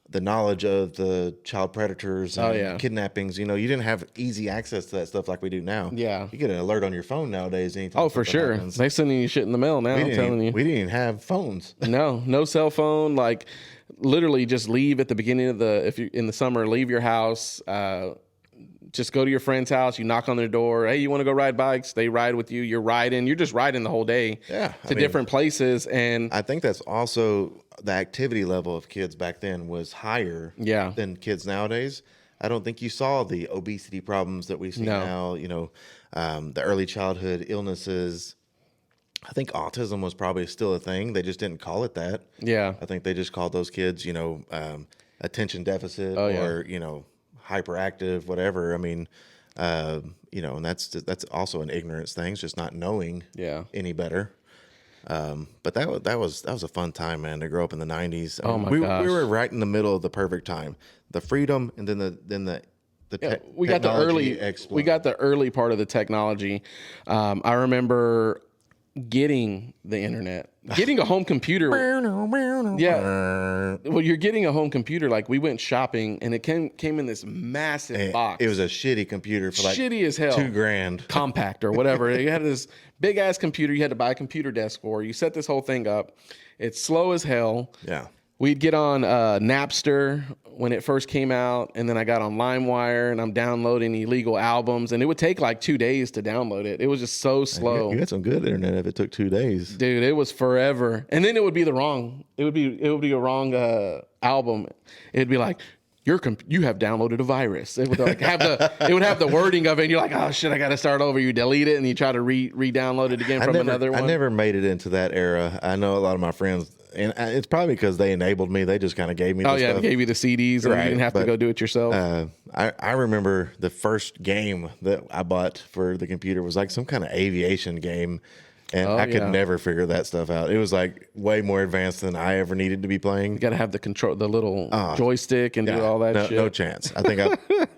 the knowledge of the child predators and kidnappings. You know, you didn't have easy access to that stuff like we do now. Yeah. You get an alert on your phone nowadays. Oh, for sure. Happens. They sending you shit in the mail now, I'm telling you. We didn't even have phones. No cell phone. Like, literally just leave at the beginning of if you in the summer, leave your house, just go to your friend's house. You knock on their door. Hey, you want to go ride bikes? They ride with you. You're riding. You're just riding the whole day to different places. And I think that's also the activity level of kids back then was higher than kids nowadays. I don't think you saw the obesity problems that we see now, you know, the early childhood illnesses. I think autism was probably still a thing. They just didn't call it that. Yeah. I think they just called those kids, you know, attention deficit or, you know, hyperactive, whatever. I mean, you know, and that's also an ignorance thing. It's just not knowing any better. But that was a fun time, man, to grow up in the 90s. Oh my gosh. We were right in the middle of the perfect time. The freedom, and then the we got the early part of the technology. I remember getting the internet, getting a home computer. Yeah. Well, you're getting a home computer. Like, we went shopping and it came in this massive box. It was a shitty computer for like shitty as hell. $2,000. Compact or whatever. You had this big ass computer you had to buy a computer desk for. You set this whole thing up. It's slow as hell. Yeah. We'd get on Napster when it first came out, and then I got on LimeWire, and I'm downloading illegal albums, and it would take like 2 days to download it. It was just so slow. You had some good internet if it took 2 days. Dude, it was forever. And then it would be a wrong album. It'd be like, you have downloaded a virus. It would like have the wording of it, and you're like, oh shit, I got to start over. You delete it, and you try to re-download it again from another one. I never made it into that era. I know a lot of my friends. And it's probably because they enabled me. They just kind of gave me the stuff. They gave you the CDs, and you didn't have to go do it yourself. I remember the first game that I bought for the computer was like some kind of aviation game, and I could never figure that stuff out. It was like way more advanced than I ever needed to be playing. You got to have the little joystick and do all that shit. No chance. I think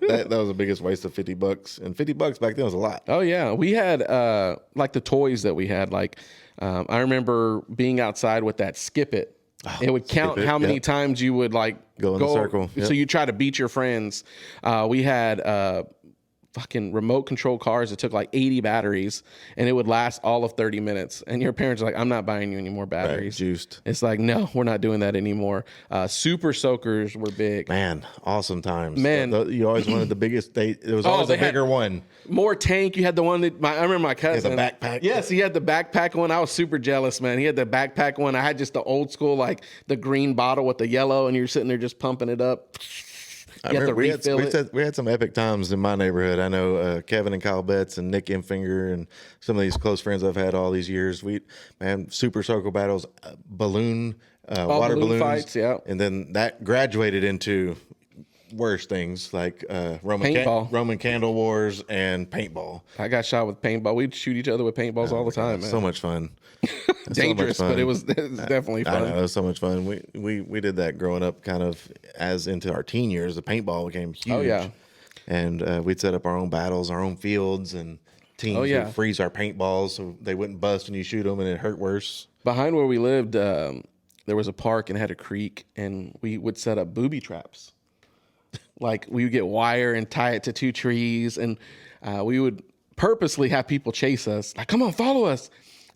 that was the biggest waste of $50, and $50 back then was a lot. Oh yeah, we had like the toys that we had, like. I remember being outside with that Skip It. It would count how many times you would like go in the circle. So you try to beat your friends. We had fucking remote control cars that took like 80 batteries, and it would last all of 30 minutes. And your parents are like, I'm not buying you any more batteries. Right, juiced. It's like, no, we're not doing that anymore. Super soakers were big. Man, awesome times. Man. You always wanted the biggest. It was always a bigger one. More tank. You had the one that I remember my cousin. The backpack. Yes, he had the backpack one. I was super jealous, man. He had the backpack one. I had just the old school, like the green bottle with the yellow, and you're sitting there just pumping it up. I remember we had some epic times in my neighborhood. I know Kevin and Kyle Betts and Nick Infinger and some of these close friends I've had all these years. Super circle battles, water balloons fights, yeah. And then that graduated into worse things like Roman candle wars and paintball. I got shot with paintball. We'd shoot each other with paintballs all the time, man. So much fun. Dangerous, so much fun. but it was definitely fun. I know, it was so much fun. We did that growing up, kind of as into our teen years. The paintball became huge. Oh yeah, and we'd set up our own battles, our own fields, and teams would freeze our paintballs so they wouldn't bust when you shoot them, and it hurt worse. Behind where we lived, there was a park and had a creek, and we would set up booby traps. Like we would get wire and tie it to two trees, and we would purposely have people chase us. Like, come on, follow us,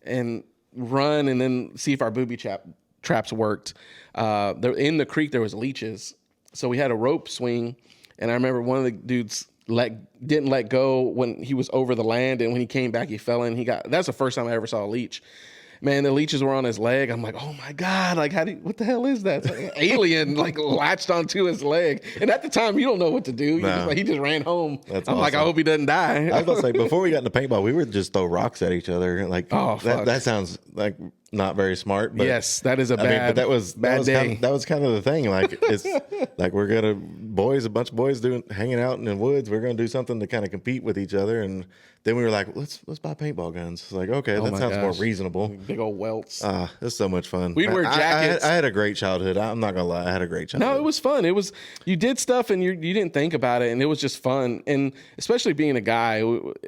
and run, and then see if our booby traps worked. In the creek there was leeches, so we had a rope swing, and I remember one of the dudes didn't let go when he was over the land, and when he came back he fell in. That's the first time I ever saw a leech. Man, the leeches were on his leg. I'm like, oh my God, like what the hell is that? It's like an alien like latched onto his leg. And at the time, you don't know what to do. He just ran home. That's I'm awesome. like, I hope he doesn't die. I was gonna say, before we got into paintball, we would just throw rocks at each other. Like, that sounds like not very smart. But yes, that is a that was day. That was kind of the thing. Like, it's like we're gonna a bunch of boys hanging out in the woods. We're gonna do something to kind of compete with each other. And then we were like, let's buy paintball guns. It's like, okay, that sounds more reasonable. Big old welts. It's so much fun. We'd wear jackets. I had a great childhood. I'm not gonna lie, I had a great childhood. No, it was fun. You did stuff and you didn't think about it, and it was just fun. And especially being a guy,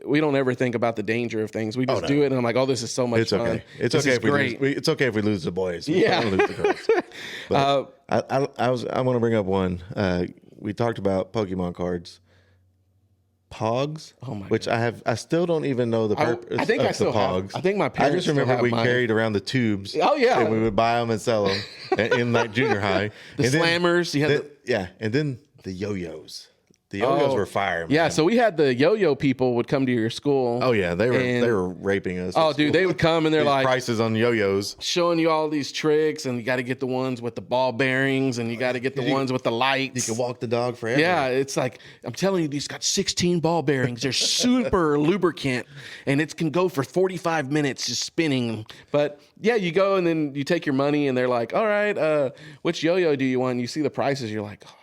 we don't ever think about the danger of things. We just do it, and I'm like, oh, this is so much fun. Okay. It's okay if we lose the boys. Yeah. We don't lose the girls. But I want to bring up one. We talked about Pokemon cards. Pogs, which God. I still don't even know the purpose I think I still Pogs. have. I think my parents I just remember we mine. carried around the tubes. Oh yeah, and we would buy them and sell them in like junior high. The slammers, and then the yo-yos. The yo-yos were fire, man. Yeah, so we had the yo-yo people would come to your school. Oh yeah, they were raping us. Oh dude, they would come and they're like prices on yo-yos, showing you all these tricks, and you got to get the ones with the ball bearings, and you got to get the ones with the lights. You can walk the dog forever. Yeah, it's like, I'm telling you, these got 16 ball bearings. They're super lubricant, and it can go for 45 minutes just spinning. But yeah, you go and then you take your money, and they're like, all right, which yo-yo do you want? And you see the prices, you're like, oh,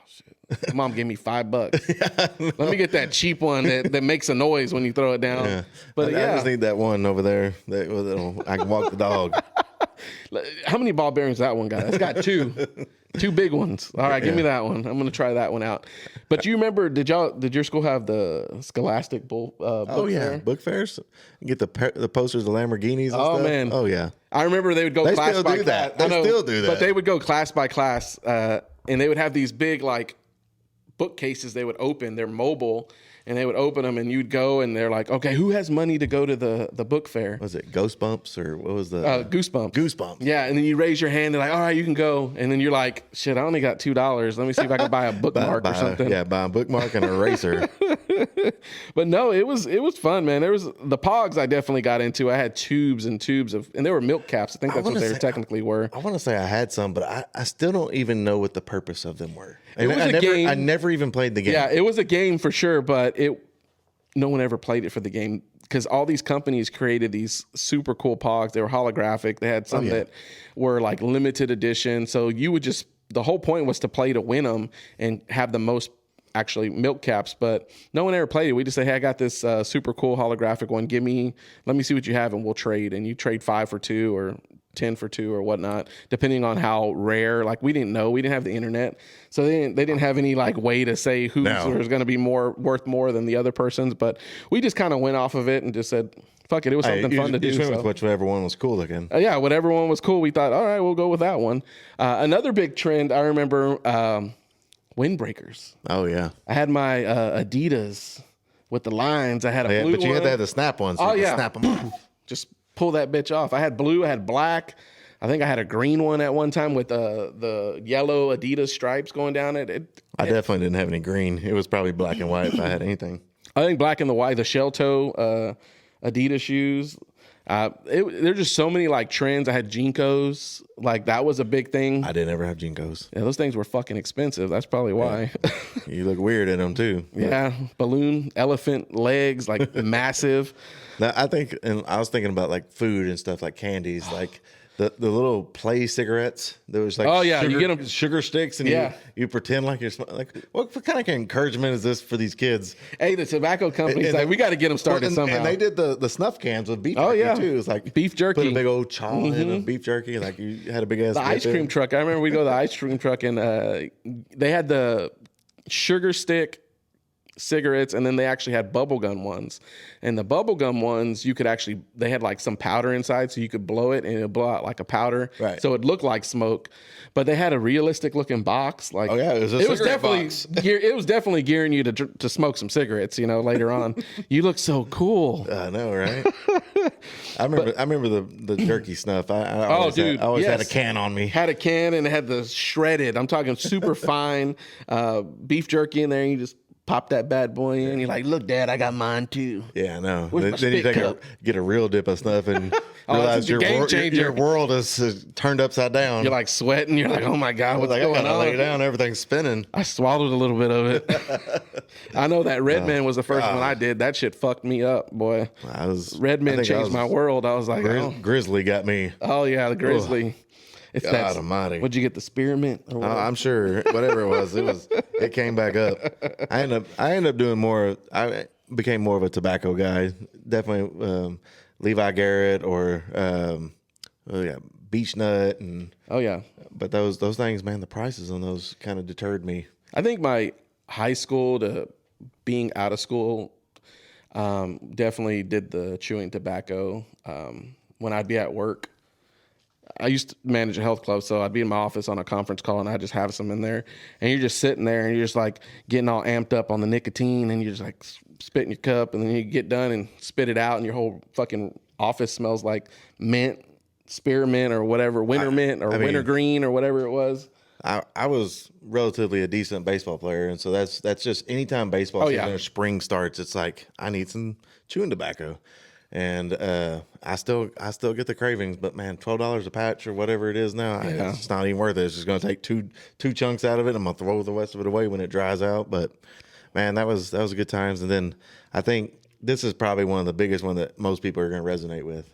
Mom gave me $5. Let me get that cheap one that makes a noise when you throw it down. Yeah. But I just need that one over there. I can walk the dog. How many ball bearings that one got? It's got two big ones. All right, give me that one. I'm going to try that one out. But you remember, did your school have the Scholastic book fair? Book fairs. You get the posters of Lamborghinis and stuff. Man. Oh yeah. I remember they would go class by class. They still do that. But they would go class by class, and they would have these big like bookcases they would open. They're mobile, and they would open them, and you'd go, and they're like, okay, who has money to go to the book fair? Was it Ghost Bumps or what was the Goosebumps? Goosebumps. Yeah, and then you raise your hand. They're like, all right, you can go, and then you're like, shit, I only got $2. Let me see if I can buy a bookmark or something. Yeah, buy a bookmark and an eraser. But no, it was fun, man. There was the Pogs I definitely got into. I had tubes and tubes and they were milk caps. I think that's what they technically were. I want to say I had some, but I still don't even know what the purpose of them were. It was a game. I never even played the game. Yeah, it was a game for sure, but no one ever played it for the game because all these companies created these super cool Pogs. They were holographic. They had some that were like limited edition. So you would the whole point was to play to win them and have the most actually milk caps, but no one ever played it. We just say, hey, I got this super cool holographic one. Let me see what you have and we'll trade. And you trade 5 for 2 or 10 for 2 or whatnot, depending on how rare. Like we didn't know, we didn't have the internet. So they didn't have any like way to say who's was going to be worth more than the other person's. But we just kind of went off of it and just said, fuck it. It was something fun to do. You went with whichever one was cool looking. Yeah, whatever one was cool. We thought, all right, we'll go with that one. Another big trend, I remember, windbreakers. Oh yeah. I had my Adidas with the lines. I had a Yeah, blue but you one. had to have the snap one, so Oh, you yeah. could snap them off. Just pull that bitch off. I had blue, I had black. I think I had a green one at one time with the yellow Adidas stripes going down it. I definitely didn't have any green. It was probably black and white if I had anything. I think black and the white, the shell toe Adidas shoes. There's just so many like trends. I had Jinkos. Like that was a big thing. I didn't ever have Jinkos. Yeah, those things were fucking expensive. That's probably why. You look weird in them too. Yeah, balloon, elephant legs, like massive. Now, I think, and I was thinking about like food and stuff like candies, like the little play cigarettes. There was like, Oh, yeah, sugar, you get 'em- sugar sticks, and Yeah. you pretend like you're like, what kind of encouragement is this for these kids? Hey, the tobacco company's like, we got to get them started somehow. And they did the snuff cans with beef Oh, jerky yeah. too. It's like Beef jerky. put a big old chaw in of beef jerky, like you had a big ass The ice cream truck. I remember we'd go to the ice cream truck and they had the sugar stick cigarettes, and then they actually had bubblegum ones. And the bubblegum ones, they had like some powder inside, so you could blow it and it would blow out like a powder. Right. So it looked like smoke. But they had a realistic looking box. Like, Oh, yeah, it was a cigarette box. It was definitely gearing you to smoke some cigarettes, later on. You look so cool. I know, right? I remember the jerky snuff. I always had a can on me. Had a can and it had the shredded, I'm talking super fine beef jerky in there, and you just pop that bad boy in. You're like, look, Dad, I got mine too. Yeah, I know. Where's my Then you spit take cup? get a real dip of snuff and Oh, realize it's a game changer. your world is turned upside down. You're like sweating. You're like, oh my God, what's I going gotta lay on? down. Everything's spinning. I swallowed a little bit of it. I know that Red Man was the first one I did. That shit fucked me up, boy. Red Man changed my world. I was like, Grizzly got me. oh yeah, the Grizzly. It's God almighty. What'd you get, the spearmint? Or what? I'm sure whatever it was, it came back up. I ended up doing more. I became more of a tobacco guy. Definitely Levi Garrett or Beech Nut and Oh yeah. But those things, man, the prices on those kind of deterred me. I think my high school to being out of school definitely did the chewing tobacco. When I'd be at work, I used to manage a health club, so I'd be in my office on a conference call and I'd just have some in there. And you're just sitting there and you're just like getting all amped up on the nicotine and you're just like spitting your cup, and then you get done and spit it out and your whole fucking office smells like mint, spearmint or whatever, winter green or whatever it was. I was relatively a decent baseball player, and so that's just anytime baseball season or spring starts, it's like I need some chewing tobacco. And I still get the cravings, but man, $12 a patch or whatever it is now, it's not even worth it. It's just going to take two chunks out of it. I'm going to throw the rest of it away when it dries out. But man, that was good times. And then I think this is probably one of the biggest one that most people are going to resonate with.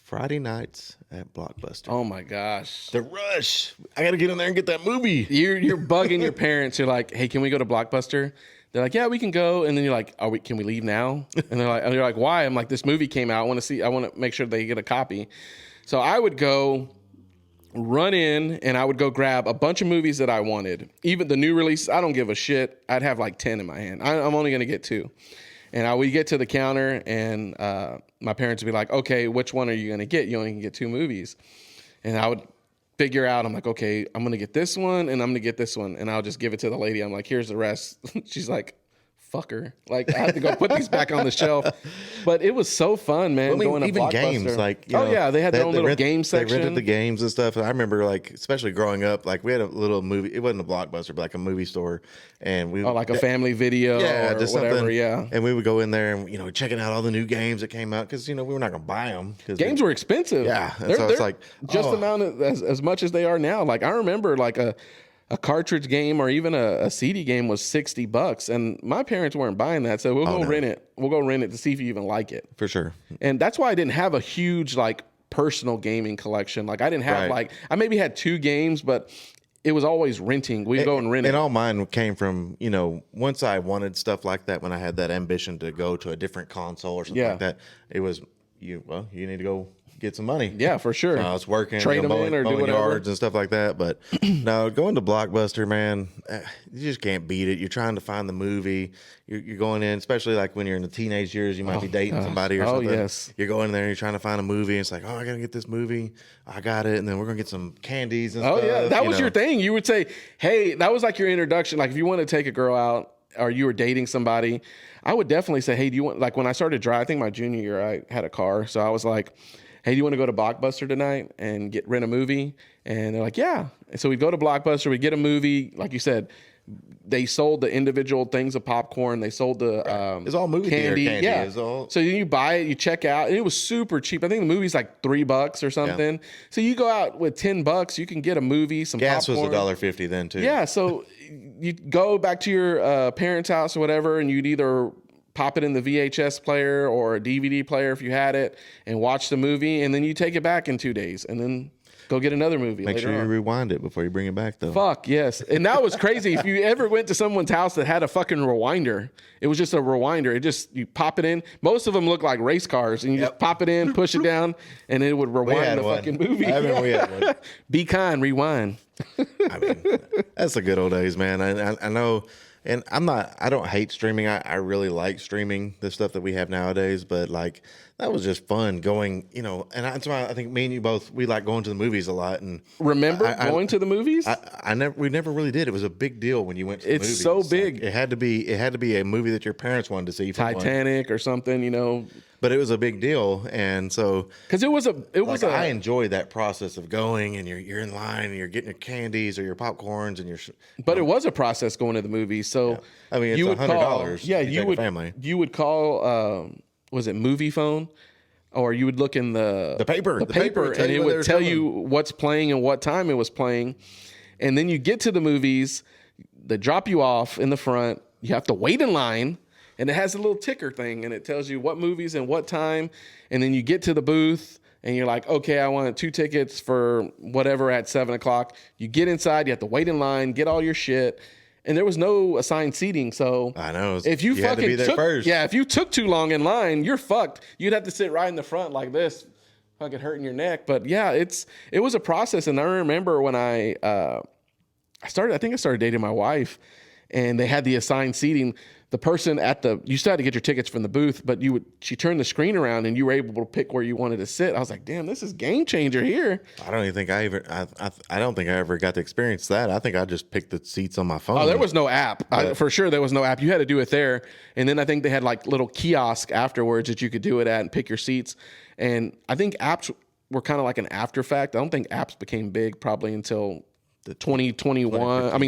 Friday nights at Blockbuster. Oh my gosh. The rush. I got to get in there and get that movie. You're bugging your parents. You're like, hey, can we go to Blockbuster? They're like, yeah, we can go. And then you're like, can we leave now? And you're like, why? I'm like, this movie came out. I want to make sure they get a copy. So I would go run in and I would go grab a bunch of movies that I wanted. Even the new release, I don't give a shit. I'd have like 10 in my hand. I'm only going to get 2. And we get to the counter and my parents would be like, okay, which one are you going to get? You only can get 2 movies. And I would figure out, I'm like, okay, I'm going to get this one and I'm going to get this one. And I'll just give it to the lady. I'm like, here's the rest. She's like, fucker. Like, I have to go put these back on the shelf. But it was so fun, man. Well, going to even Blockbuster. games, like, you know, yeah, they had their own little game section. They rented the games and stuff. I remember, like, especially growing up, like, we had a little movie. It wasn't a Blockbuster, but like a movie store. And we like a family video or just whatever, something. yeah. And we would go in there and, checking out all the new games that came out because, we were not going to buy them. Games were expensive. Yeah. And they're, so it's like, just amount as much as they are now. Like, I remember, like, a cartridge game or even a CD game was $60, and my parents weren't buying that. So we'll go rent it. We'll go rent it to see if you even like it. For sure. And that's why I didn't have a huge like personal gaming collection. Like I didn't have I maybe had 2 games, but it was always renting. We'd go and rent it. And all mine came from, once I wanted stuff like that, when I had that ambition to go to a different console or something like that, it was, you need to go get some money. Yeah, for sure. I was working, trade them in or do whatever. yards and stuff like that. But no, going to Blockbuster, man, you just can't beat it. You're trying to find the movie. You're going in, especially like when you're in the teenage years, you might be dating somebody or something. Yes. You're going in there and you're trying to find a movie. And it's like, I got to get this movie. I got it. And then we're going to get some candies and stuff. Oh, yeah. That was your thing. You would say, hey, that was like your introduction. Like if you want to take a girl out, or you were dating somebody, I would definitely say, hey, do you want, like when I started driving, I think my junior year, I had a car. So I was like, hey, do you want to go to Blockbuster tonight and rent a movie? And they're like, yeah. And so we'd go to Blockbuster, we'd get a movie. Like you said, they sold the individual things of popcorn. They sold the It's all movie candy. theater candy. Yeah. It's all... So you buy it, you check out, and it was super cheap. I think the movie's like $3 or something. Yeah. So you go out with $10, you can get a movie, some gas popcorn. was $1.50 then too. Yeah. So you go back to your parents' house or whatever, and you'd either pop it in the VHS player or a DVD player if you had it, and watch the movie, and then you take it back in 2 days, and then go get another movie. Make sure you rewind it before you bring it back, though. Fuck yes. And that was crazy. If you ever went to someone's house that had a fucking rewinder, it was just a rewinder. It just, you pop it in. Most of them look like race cars, and you just pop it in, push it down, and it would rewind the fucking movie. We had one. Be kind, rewind. I mean, that's the good old days, man. I know. And I don't hate streaming. I really like streaming the stuff that we have nowadays, but like that was just fun going, you know, and that's why I think me and you both, we like going to the movies a lot. And remember going to the movies? We never really did. It was a big deal when you went to the movies. It's so big. Like, it had to be a movie that your parents wanted to see. Titanic or something, you know. But it was a big deal, and so because I enjoy that process of going and you're in line and you're getting your candies or your popcorns and your. But it was a process going to the movies. So I mean, it's $100. Yeah, you would. Family. You would call. Was it Movie Phone? Or you would look in the paper, and it would tell you what's playing and what time it was playing, and then you get to the movies, they drop you off in the front. You have to wait in line. And it has a little ticker thing, and it tells you what movies and what time. And then you get to the booth, and you're like, okay, I want 2 tickets for whatever at 7 o'clock. You get inside, you have to wait in line, get all your shit. And there was no assigned seating. So I know. If you had to be there first. Yeah, if you took too long in line, you're fucked. You'd have to sit right in the front like this, fucking hurting your neck. But yeah, it was a process. And I remember when I started dating my wife, and they had the assigned seating. The person you still had to get your tickets from the booth, but she turned the screen around and you were able to pick where you wanted to sit. I was like, damn, this is game changer here. I don't even think I don't think I ever got to experience that. I think I just picked the seats on my phone. Oh, there was no app. For sure there was no app. You had to do it there. And then I think they had like little kiosk afterwards that you could do it at and pick your seats. And I think apps were kind of like an after fact. I don't think apps became big probably until the 2011,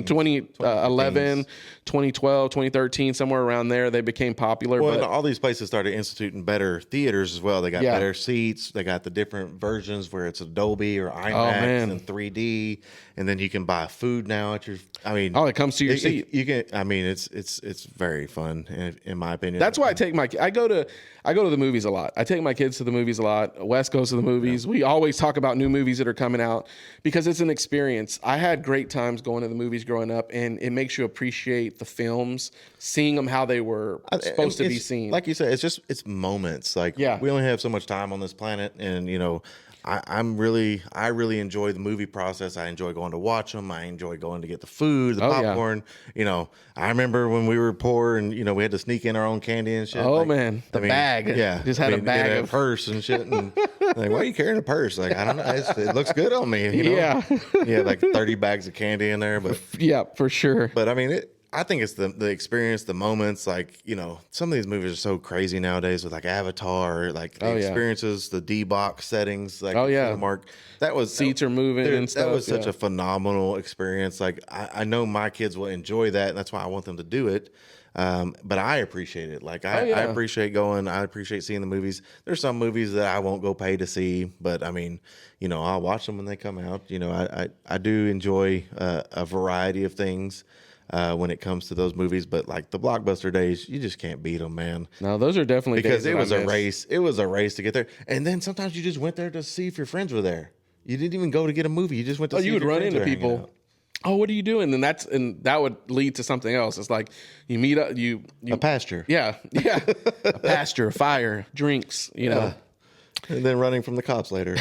2012, 2013, somewhere around there, they became popular. Well, and all these places started instituting better theaters as well. They got better seats. They got the different versions where it's a Dolby or IMAX and 3D, and then you can buy food now at your. It comes to your seat. You can. I mean, it's very fun in my opinion. That's why I go to the movies a lot. I take my kids to the movies a lot. Wes goes to the movies. Yeah. We always talk about new movies that are coming out because it's an experience. I had great times going to the movies growing up, and it makes you appreciate the films, seeing them how they were supposed to be seen. Like you said, it's moments. Like we only have so much time on this planet, and you know, I really enjoy the movie process. I enjoy going to watch them. I enjoy going to get the food, the popcorn. Yeah. You know, I remember when we were poor and you know we had to sneak in our own candy and shit. Oh man, bag. Yeah, just had a bag of purse and shit. And like, why are you carrying a purse? Like, I don't know. It looks good on me. You know? Yeah, yeah, like 30 bags of candy in there. But yeah, for sure. But I mean, I think it's the experience, the moments. Like, you know, some of these movies are so crazy nowadays with like Avatar, like the experiences, the D-box settings. Like, Mark, seats are moving and stuff. That was such a phenomenal experience. Like, I know my kids will enjoy that, and that's why I want them to do it. But I appreciate it. Like, I appreciate going. I appreciate seeing the movies. There's some movies that I won't go pay to see, but I mean, you know, I'll watch them when they come out. You know, I do enjoy a variety of things. When it comes to those movies, but like the blockbuster days, you just can't beat them, man. No, those are definitely because it was a race. It was a race to get there, and then sometimes you just went there to see if your friends were there. You didn't even go to get a movie. You just went to. See you if would your run friends into were people. Oh, what are you doing? And that would lead to something else. It's like you meet up. You a pasture. Yeah, a pasture, fire, drinks. You know, and then running from the cops later.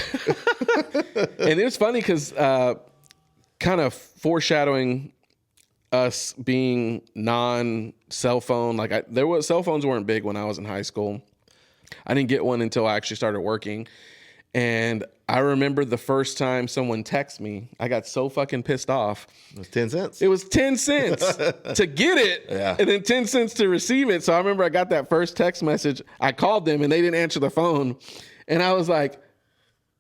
And it was funny because kind of foreshadowing us being non-cell phone. Like cell phones weren't big when I was in high school. I didn't get one until I actually started working. And I remember the first time someone texted me, I got so fucking pissed off. It was 10 cents. It was 10 cents to get it, and then 10 cents to receive it. So I remember I got that first text message. I called them, and they didn't answer the phone. And I was like,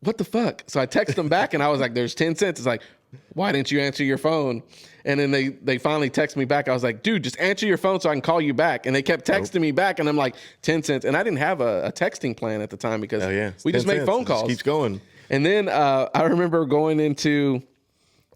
what the fuck? So I texted them back, and I was like, there's 10 cents. It's like, why didn't you answer your phone? And then they finally texted me back. I was like, dude, just answer your phone so I can call you back. And they kept texting me back, and I'm like, 10 cents. And I didn't have a texting plan at the time because we just made phone calls. It just keeps going. And then I remember going into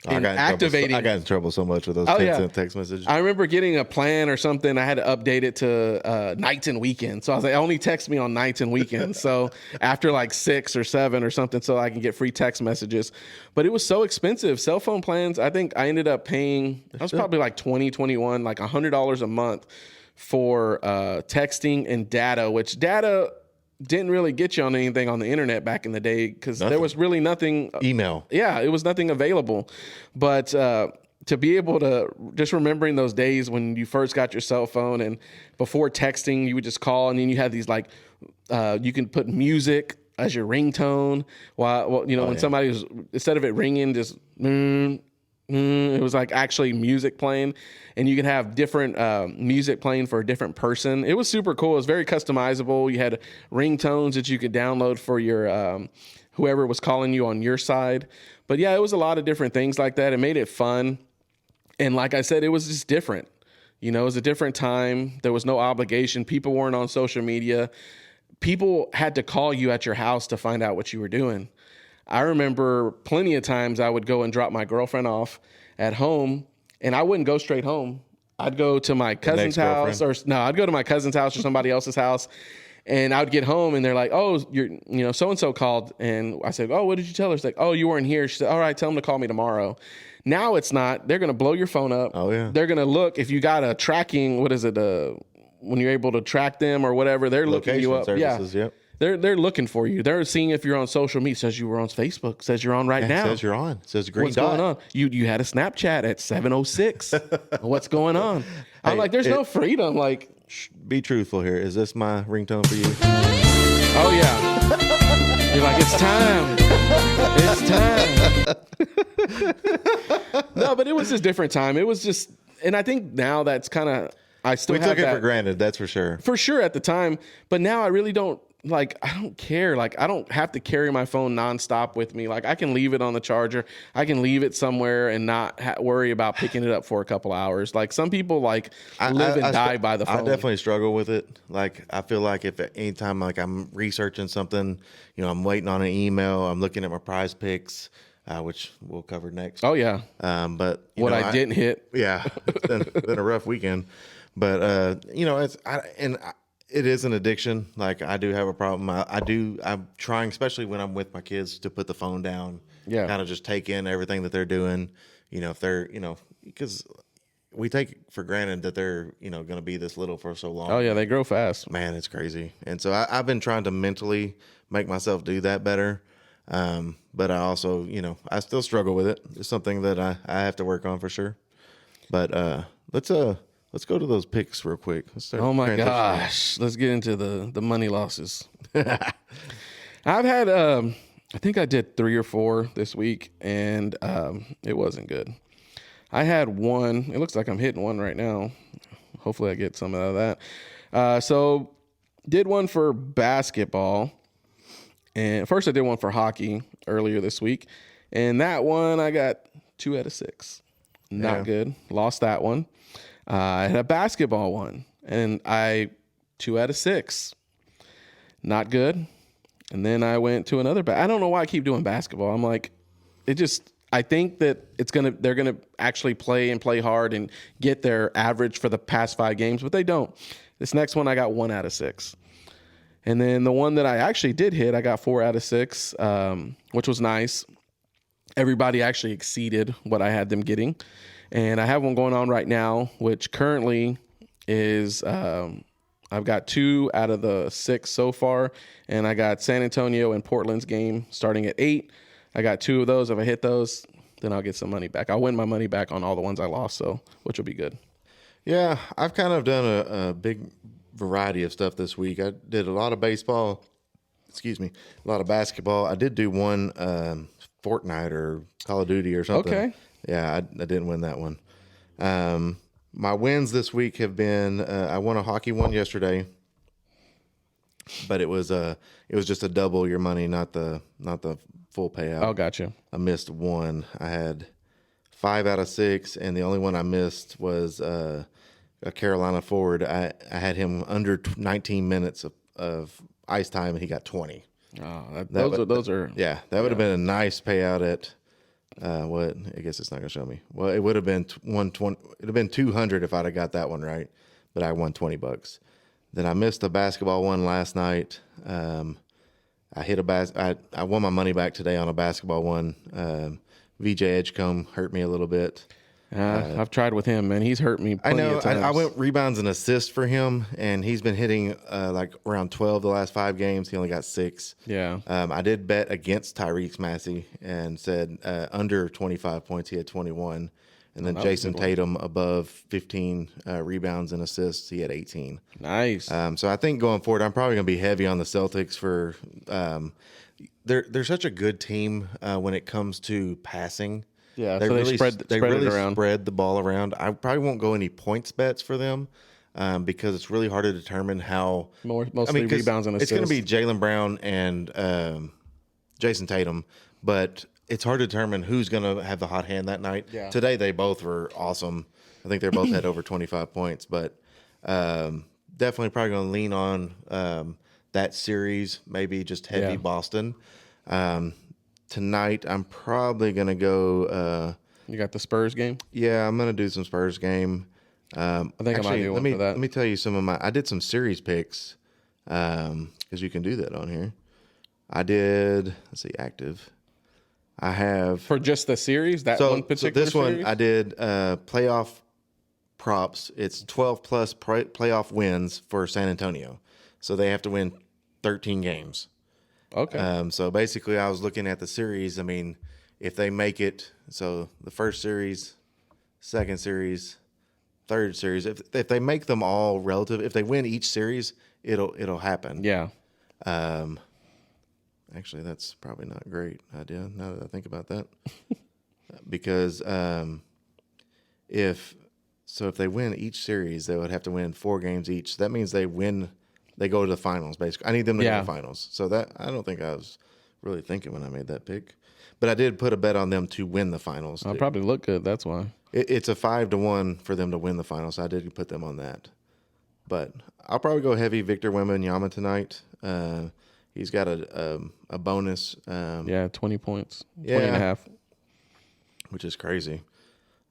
activating. I got in trouble so much with those 10-cent text messages. I remember getting a plan or something. I had to update it to nights and weekends. So I was like, only text me on nights and weekends. So after like 6 or 7 or something, so I can get free text messages. But it was so expensive. Cell phone plans, I think I ended up paying, I was probably like 21, like $100 a month for texting and data, which data didn't really get you on anything on the internet back in the day because there was really nothing. Email. Yeah, it was nothing available. But to be able to, just remembering those days when you first got your cell phone and before texting, you would just call and then you had these like, you can put music as your ringtone. When somebody was, instead of it ringing, just it was like actually music playing, and you can have different music playing for a different person. It was super cool. It was very customizable. You had ringtones that you could download for your whoever was calling you on your side. But yeah, it was a lot of different things like that. It made it fun. And like I said, it was just different. You know, it was a different time. There was no obligation. People weren't on social media. People had to call you at your house to find out what you were doing. I remember plenty of times I would go and drop my girlfriend off at home, and I wouldn't go straight home. I'd go to my cousin's house, I'd go to my cousin's house or somebody else's house, and I would get home, and they're like, "Oh, so-and-so called," and I said, "Oh, what did you tell her?" She's like, "Oh, you weren't here." She said, "All right, tell them to call me tomorrow." Now it's not. They're going to blow your phone up. Oh, yeah. They're going to look, if you got a tracking, when you're able to track them or whatever, they're looking you up. Services, yeah. Yep. They're looking for you. They're seeing if you're on social media. It says you were on Facebook. It says you're on now. It says you're on. It says green What's dot. going on? You had a Snapchat at 7:06. What's going on? I'm like, there's no freedom. Like, be truthful here. Is this my ringtone for you? Oh yeah. You're like, it's time. It's time. No, but it was just different time. It was just, and I think now that's kind of, I still we took it for granted. That's for sure. For sure at the time, but now I really don't. Like, I don't care. Like, I don't have to carry my phone nonstop with me. Like, I can leave it on the charger. I can leave it somewhere and not worry about picking it up for a couple hours. Like, some people live and die by the phone. I definitely struggle with it. Like, I feel like if at any time, like, I'm researching something, I'm waiting on an email, I'm looking at my prize picks, which we'll cover next. Oh yeah. But I didn't hit. Yeah, it's been a rough weekend. But it is an addiction. Like, I do have a problem. I'm trying, especially when I'm with my kids, to put the phone down. Yeah. Kind of just take in everything that they're doing. If they're, because we take for granted that they're, going to be this little for so long. Oh yeah, they grow fast. Man, it's crazy. And so I've been trying to mentally make myself do that better. But I also, I still struggle with it. It's something that I have to work on for sure. But let's go to those picks real quick. Oh my gosh. Let's get into the money losses. I've had, I think I did 3 or 4 this week, and it wasn't good. I had one. It looks like I'm hitting one right now. Hopefully I get some out of that. So did one for basketball. And first I did one for hockey earlier this week. And that one I got 2 out of 6. Not good. Lost that one. I had a basketball one, and 2 out of 6. Not good. And then I went to another. I don't know why I keep doing basketball. I'm like, I think that they're gonna actually play hard and get their average for the past 5 games, but they don't. This next one I got 1 out of 6. And then the one that I actually did hit, I got 4 out of 6, which was nice. Everybody actually exceeded what I had them getting. And I have one going on right now, which currently is I've got 2 out of the 6 so far. And I got San Antonio and Portland's game starting at 8. I got 2 of those. If I hit those, then I'll get some money back. I'll win my money back on all the ones I lost, which will be good. Yeah, I've kind of done a big variety of stuff this week. I did a lot of baseball, excuse me, a lot of basketball. I did do one Fortnite or Call of Duty or something. Okay. Yeah, I didn't win that one. My wins this week have been I won a hockey one yesterday, but it was just a double your money, not the full payout. Oh, gotcha. I missed one. I had 5 out of 6, and the only one I missed was a Carolina forward. I had him under 19 minutes of ice time, and he got 20. Oh, those are Yeah, that would have been a nice payout at what? I guess it's not going to show me. Well, it would have been 120. It would have been 200 if I'd have got that one right, but I won $20. Then I missed the basketball one last night. I hit I won my money back today on a basketball one. VJ Edgecombe hurt me a little bit. I've tried with him, man. He's hurt me plenty of times. I went rebounds and assists for him, and he's been hitting like around 12 the last 5 games. He only got 6. Yeah. I did bet against Tyrese Maxey and said under 25 points. He had 21. And then Jason Tatum above 15 rebounds and assists. He had 18. Nice. So I think going forward, I'm probably going to be heavy on the Celtics for they're such a good team when it comes to passing. Yeah, so they spread it around. Spread the ball around. I probably won't go any points bets for them because it's really hard to determine how mostly rebounds and assists. It's going to be Jaylen Brown and Jason Tatum, but it's hard to determine who's going to have the hot hand that night. Yeah. Today they both were awesome. I think they both had over 25 points, but definitely probably going to lean on that series, maybe just heavy Boston. Tonight, I'm probably going to go. You got the Spurs game? Yeah, I'm going to do some Spurs game. I think I might do one for that. Let me tell you I did some series picks because you can do that on here. I did, let's see, active. I have. For just the series? One particular so this series? one, I did playoff props. It's 12 plus playoff wins for San Antonio. So they have to win 13 games. Okay. So basically, I was looking at the series. I mean, if they make it, so the first series, second series, third series, if they make them all relative, if they win each series, it'll happen. Yeah. Actually, that's probably not a great idea now that I think about that, because if they win each series, they would have to win 4 games each. That means they win. They go to the finals, basically. I need them to go to the finals. So that I don't think I was really thinking when I made that pick. But I did put a bet on them to win the finals. I'll probably look good. That's why. It's a 5-1 for them to win the finals. So I did put them on that. But I'll probably go heavy Victor Wembanyama tonight. He's got a bonus. 20 points. 20 and a half. Which is crazy.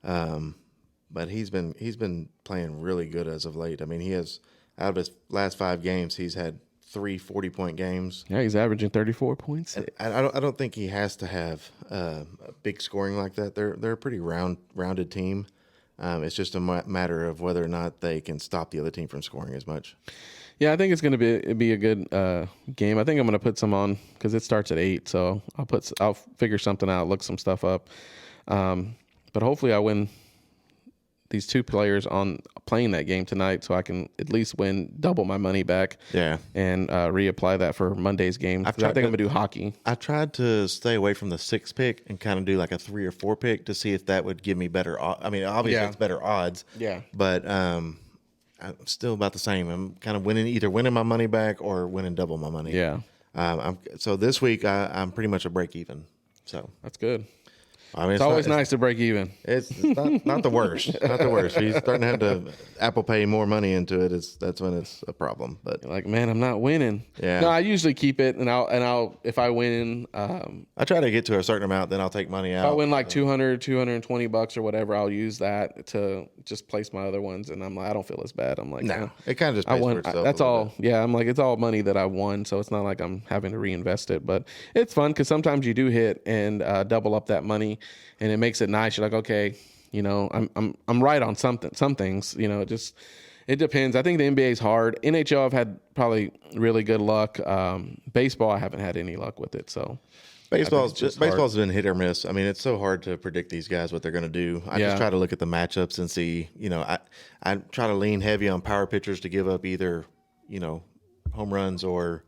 But he's been playing really good as of late. I mean, he has... Out of his last 5 games, he's had 3 40-point games. Yeah, he's averaging 34 points. I don't think he has to have a big scoring like that. They're a pretty rounded team. It's just a matter of whether or not they can stop the other team from scoring as much. Yeah, I think it's going to be a good game. I think I'm going to put some on because it starts at 8. So I'll figure something out, look some stuff up. But hopefully I win these 2 players on playing that game tonight, so I can at least win double my money back. Yeah, and reapply that for Monday's game. I think I'm gonna do hockey. I tried to stay away from the 6 pick and kind of do like a 3 or 4 pick to see if that would give me better. I mean, obviously it's better odds. Yeah, but I'm still about the same. I'm kind of either winning my money back or winning double my money. Yeah. So this week I'm pretty much a break even. So that's good. I mean, it's always nice to break even. It's not the worst. Not the worst. He's starting to have to Apple Pay more money into it. That's when it's a problem. But you're like, man, I'm not winning. Yeah. No, I usually keep it, and I'll if I win, I try to get to a certain amount, then I'll take money out. If I win like $220 or whatever, I'll use that to just place my other ones, and I'm like, I don't feel as bad. I'm like, no, it kind of just pays for itself. That's all. Yeah, I'm like, it's all money that I won, so it's not like I'm having to reinvest it. But it's fun because sometimes you do hit and double up that money. And it makes it nice. You're like, okay, you know, I'm right on some things. You know, it depends. I think the NBA is hard. NHL, I've had probably really good luck. Baseball, I haven't had any luck with it. So baseball's been hit or miss. I mean, it's so hard to predict these guys what they're going to do. I just try to look at the matchups and see. You know, I try to lean heavy on power pitchers to give up either, you know, home runs or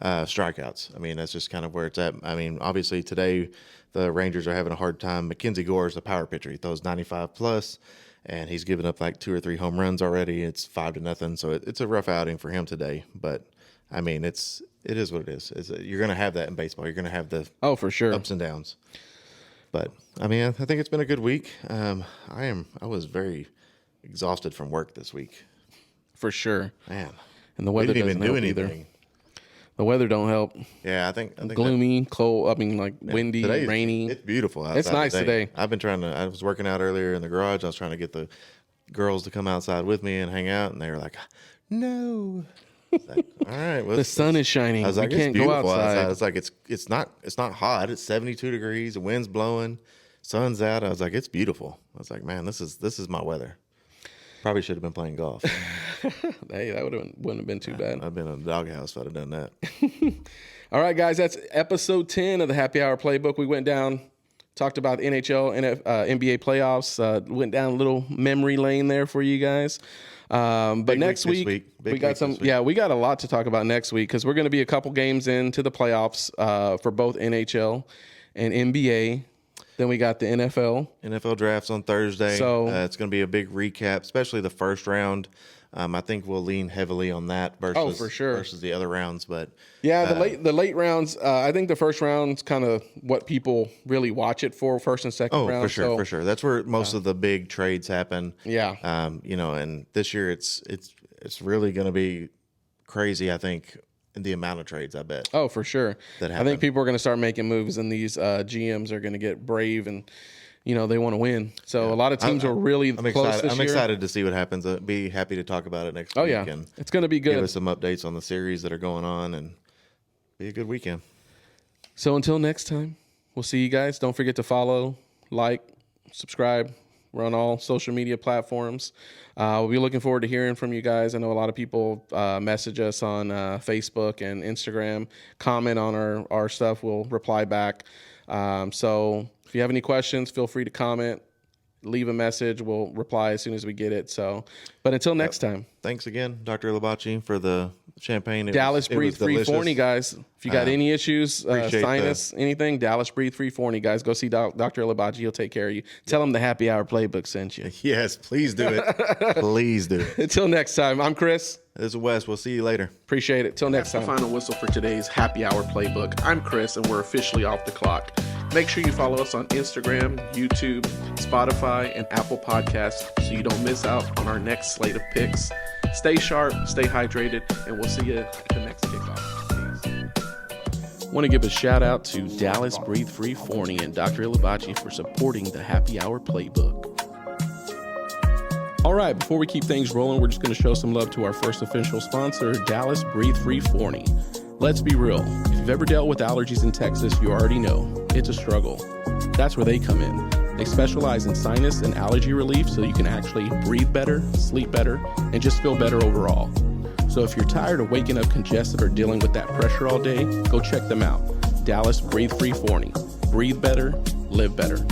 strikeouts. I mean, that's just kind of where it's at. I mean, obviously today the Rangers are having a hard time. Mackenzie Gore is the power pitcher. He throws 95 plus, and he's given up like 2 or 3 home runs already. It's 5-0, so it's a rough outing for him today. But I mean, it is what it is. You're going to have that in baseball. You're going to have the for sure ups and downs. But I mean, I think it's been a good week. I was very exhausted from work this week. For sure, man. And the weather didn't doesn't even do help anything. either. The weather don't help. Yeah, I think gloomy, cold. I mean, like windy, rainy. It's beautiful outside. It's nice today. I've been I was working out earlier in the garage. I was trying to get the girls to come outside with me and hang out, and they were like, "No." Like, all right, well, the sun is shining. I was like, we can't go outside. It's like it's not hot. It's 72 degrees. The wind's blowing. Sun's out. I was like, it's beautiful. I was like, man, this is my weather. Probably should have been playing golf. Hey, that wouldn't have been too bad. I've been in a doghouse if I'd have done that. All right, guys, that's episode 10 of the Happy Hour Playbook. We went down, talked about NHL and NBA playoffs. Went down a little memory lane there for you guys. But next week we got we got a lot to talk about next week because we're going to be a couple games into the playoffs for both NHL and NBA. Then we got the NFL drafts on Thursday. So it's going to be a big recap, especially the first round. I think we'll lean heavily on that versus for sure. versus the other rounds. But yeah, the late rounds. I think the first round's kind of what people really watch it for, first and second round. For sure. That's where most of the big trades happen. Yeah. And this year it's really going to be crazy. I think. The amount of trades, I bet. Oh, for sure. I think people are going to start making moves, and these GMs are going to get brave, and they want to win. So a lot of teams are really close this year. I'm excited to see what happens. I'll be happy to talk about it next week. Oh yeah, and it's going to be good. Give us some updates on the series that are going on, and be a good weekend. So until next time, we'll see you guys. Don't forget to follow, like, subscribe. We're on all social media platforms. We'll be looking forward to hearing from you guys. I know a lot of people message us on Facebook and Instagram, comment on our stuff. We'll reply back. So if you have any questions, feel free to comment, leave a message. We'll reply as soon as we get it. But until next time. Thanks again, Dr. Labachi, for the champagne. Dallas Breathe 340, guys. If you got any issues, sinus, anything, Dallas Breathe 340, guys. Go see Dr. Labachi. He'll take care of you. Tell him the Happy Hour Playbook sent you. Yes, please do it. Please do. Until next time, I'm Chris. This is Wes. We'll see you later. Appreciate it. Till next time. That's the final whistle for today's Happy Hour Playbook. I'm Chris, and we're officially off the clock. Make sure you follow us on Instagram, YouTube, Spotify, and Apple Podcasts so you don't miss out on our next slate of picks. Stay sharp, stay hydrated, and we'll see you at the next kickoff. Peace. Want to give a shout out to Dallas Breathe Free Forney and Dr. Labachi for supporting the Happy Hour Playbook. All right, before we keep things rolling, we're just going to show some love to our first official sponsor, Dallas Breathe Free Forney. Let's be real. If you've ever dealt with allergies in Texas, you already know it's a struggle. That's where they come in. They specialize in sinus and allergy relief so you can actually breathe better, sleep better, and just feel better overall. So if you're tired of waking up congested or dealing with that pressure all day, go check them out. Dallas Breathe Free Forney. Breathe better, live better.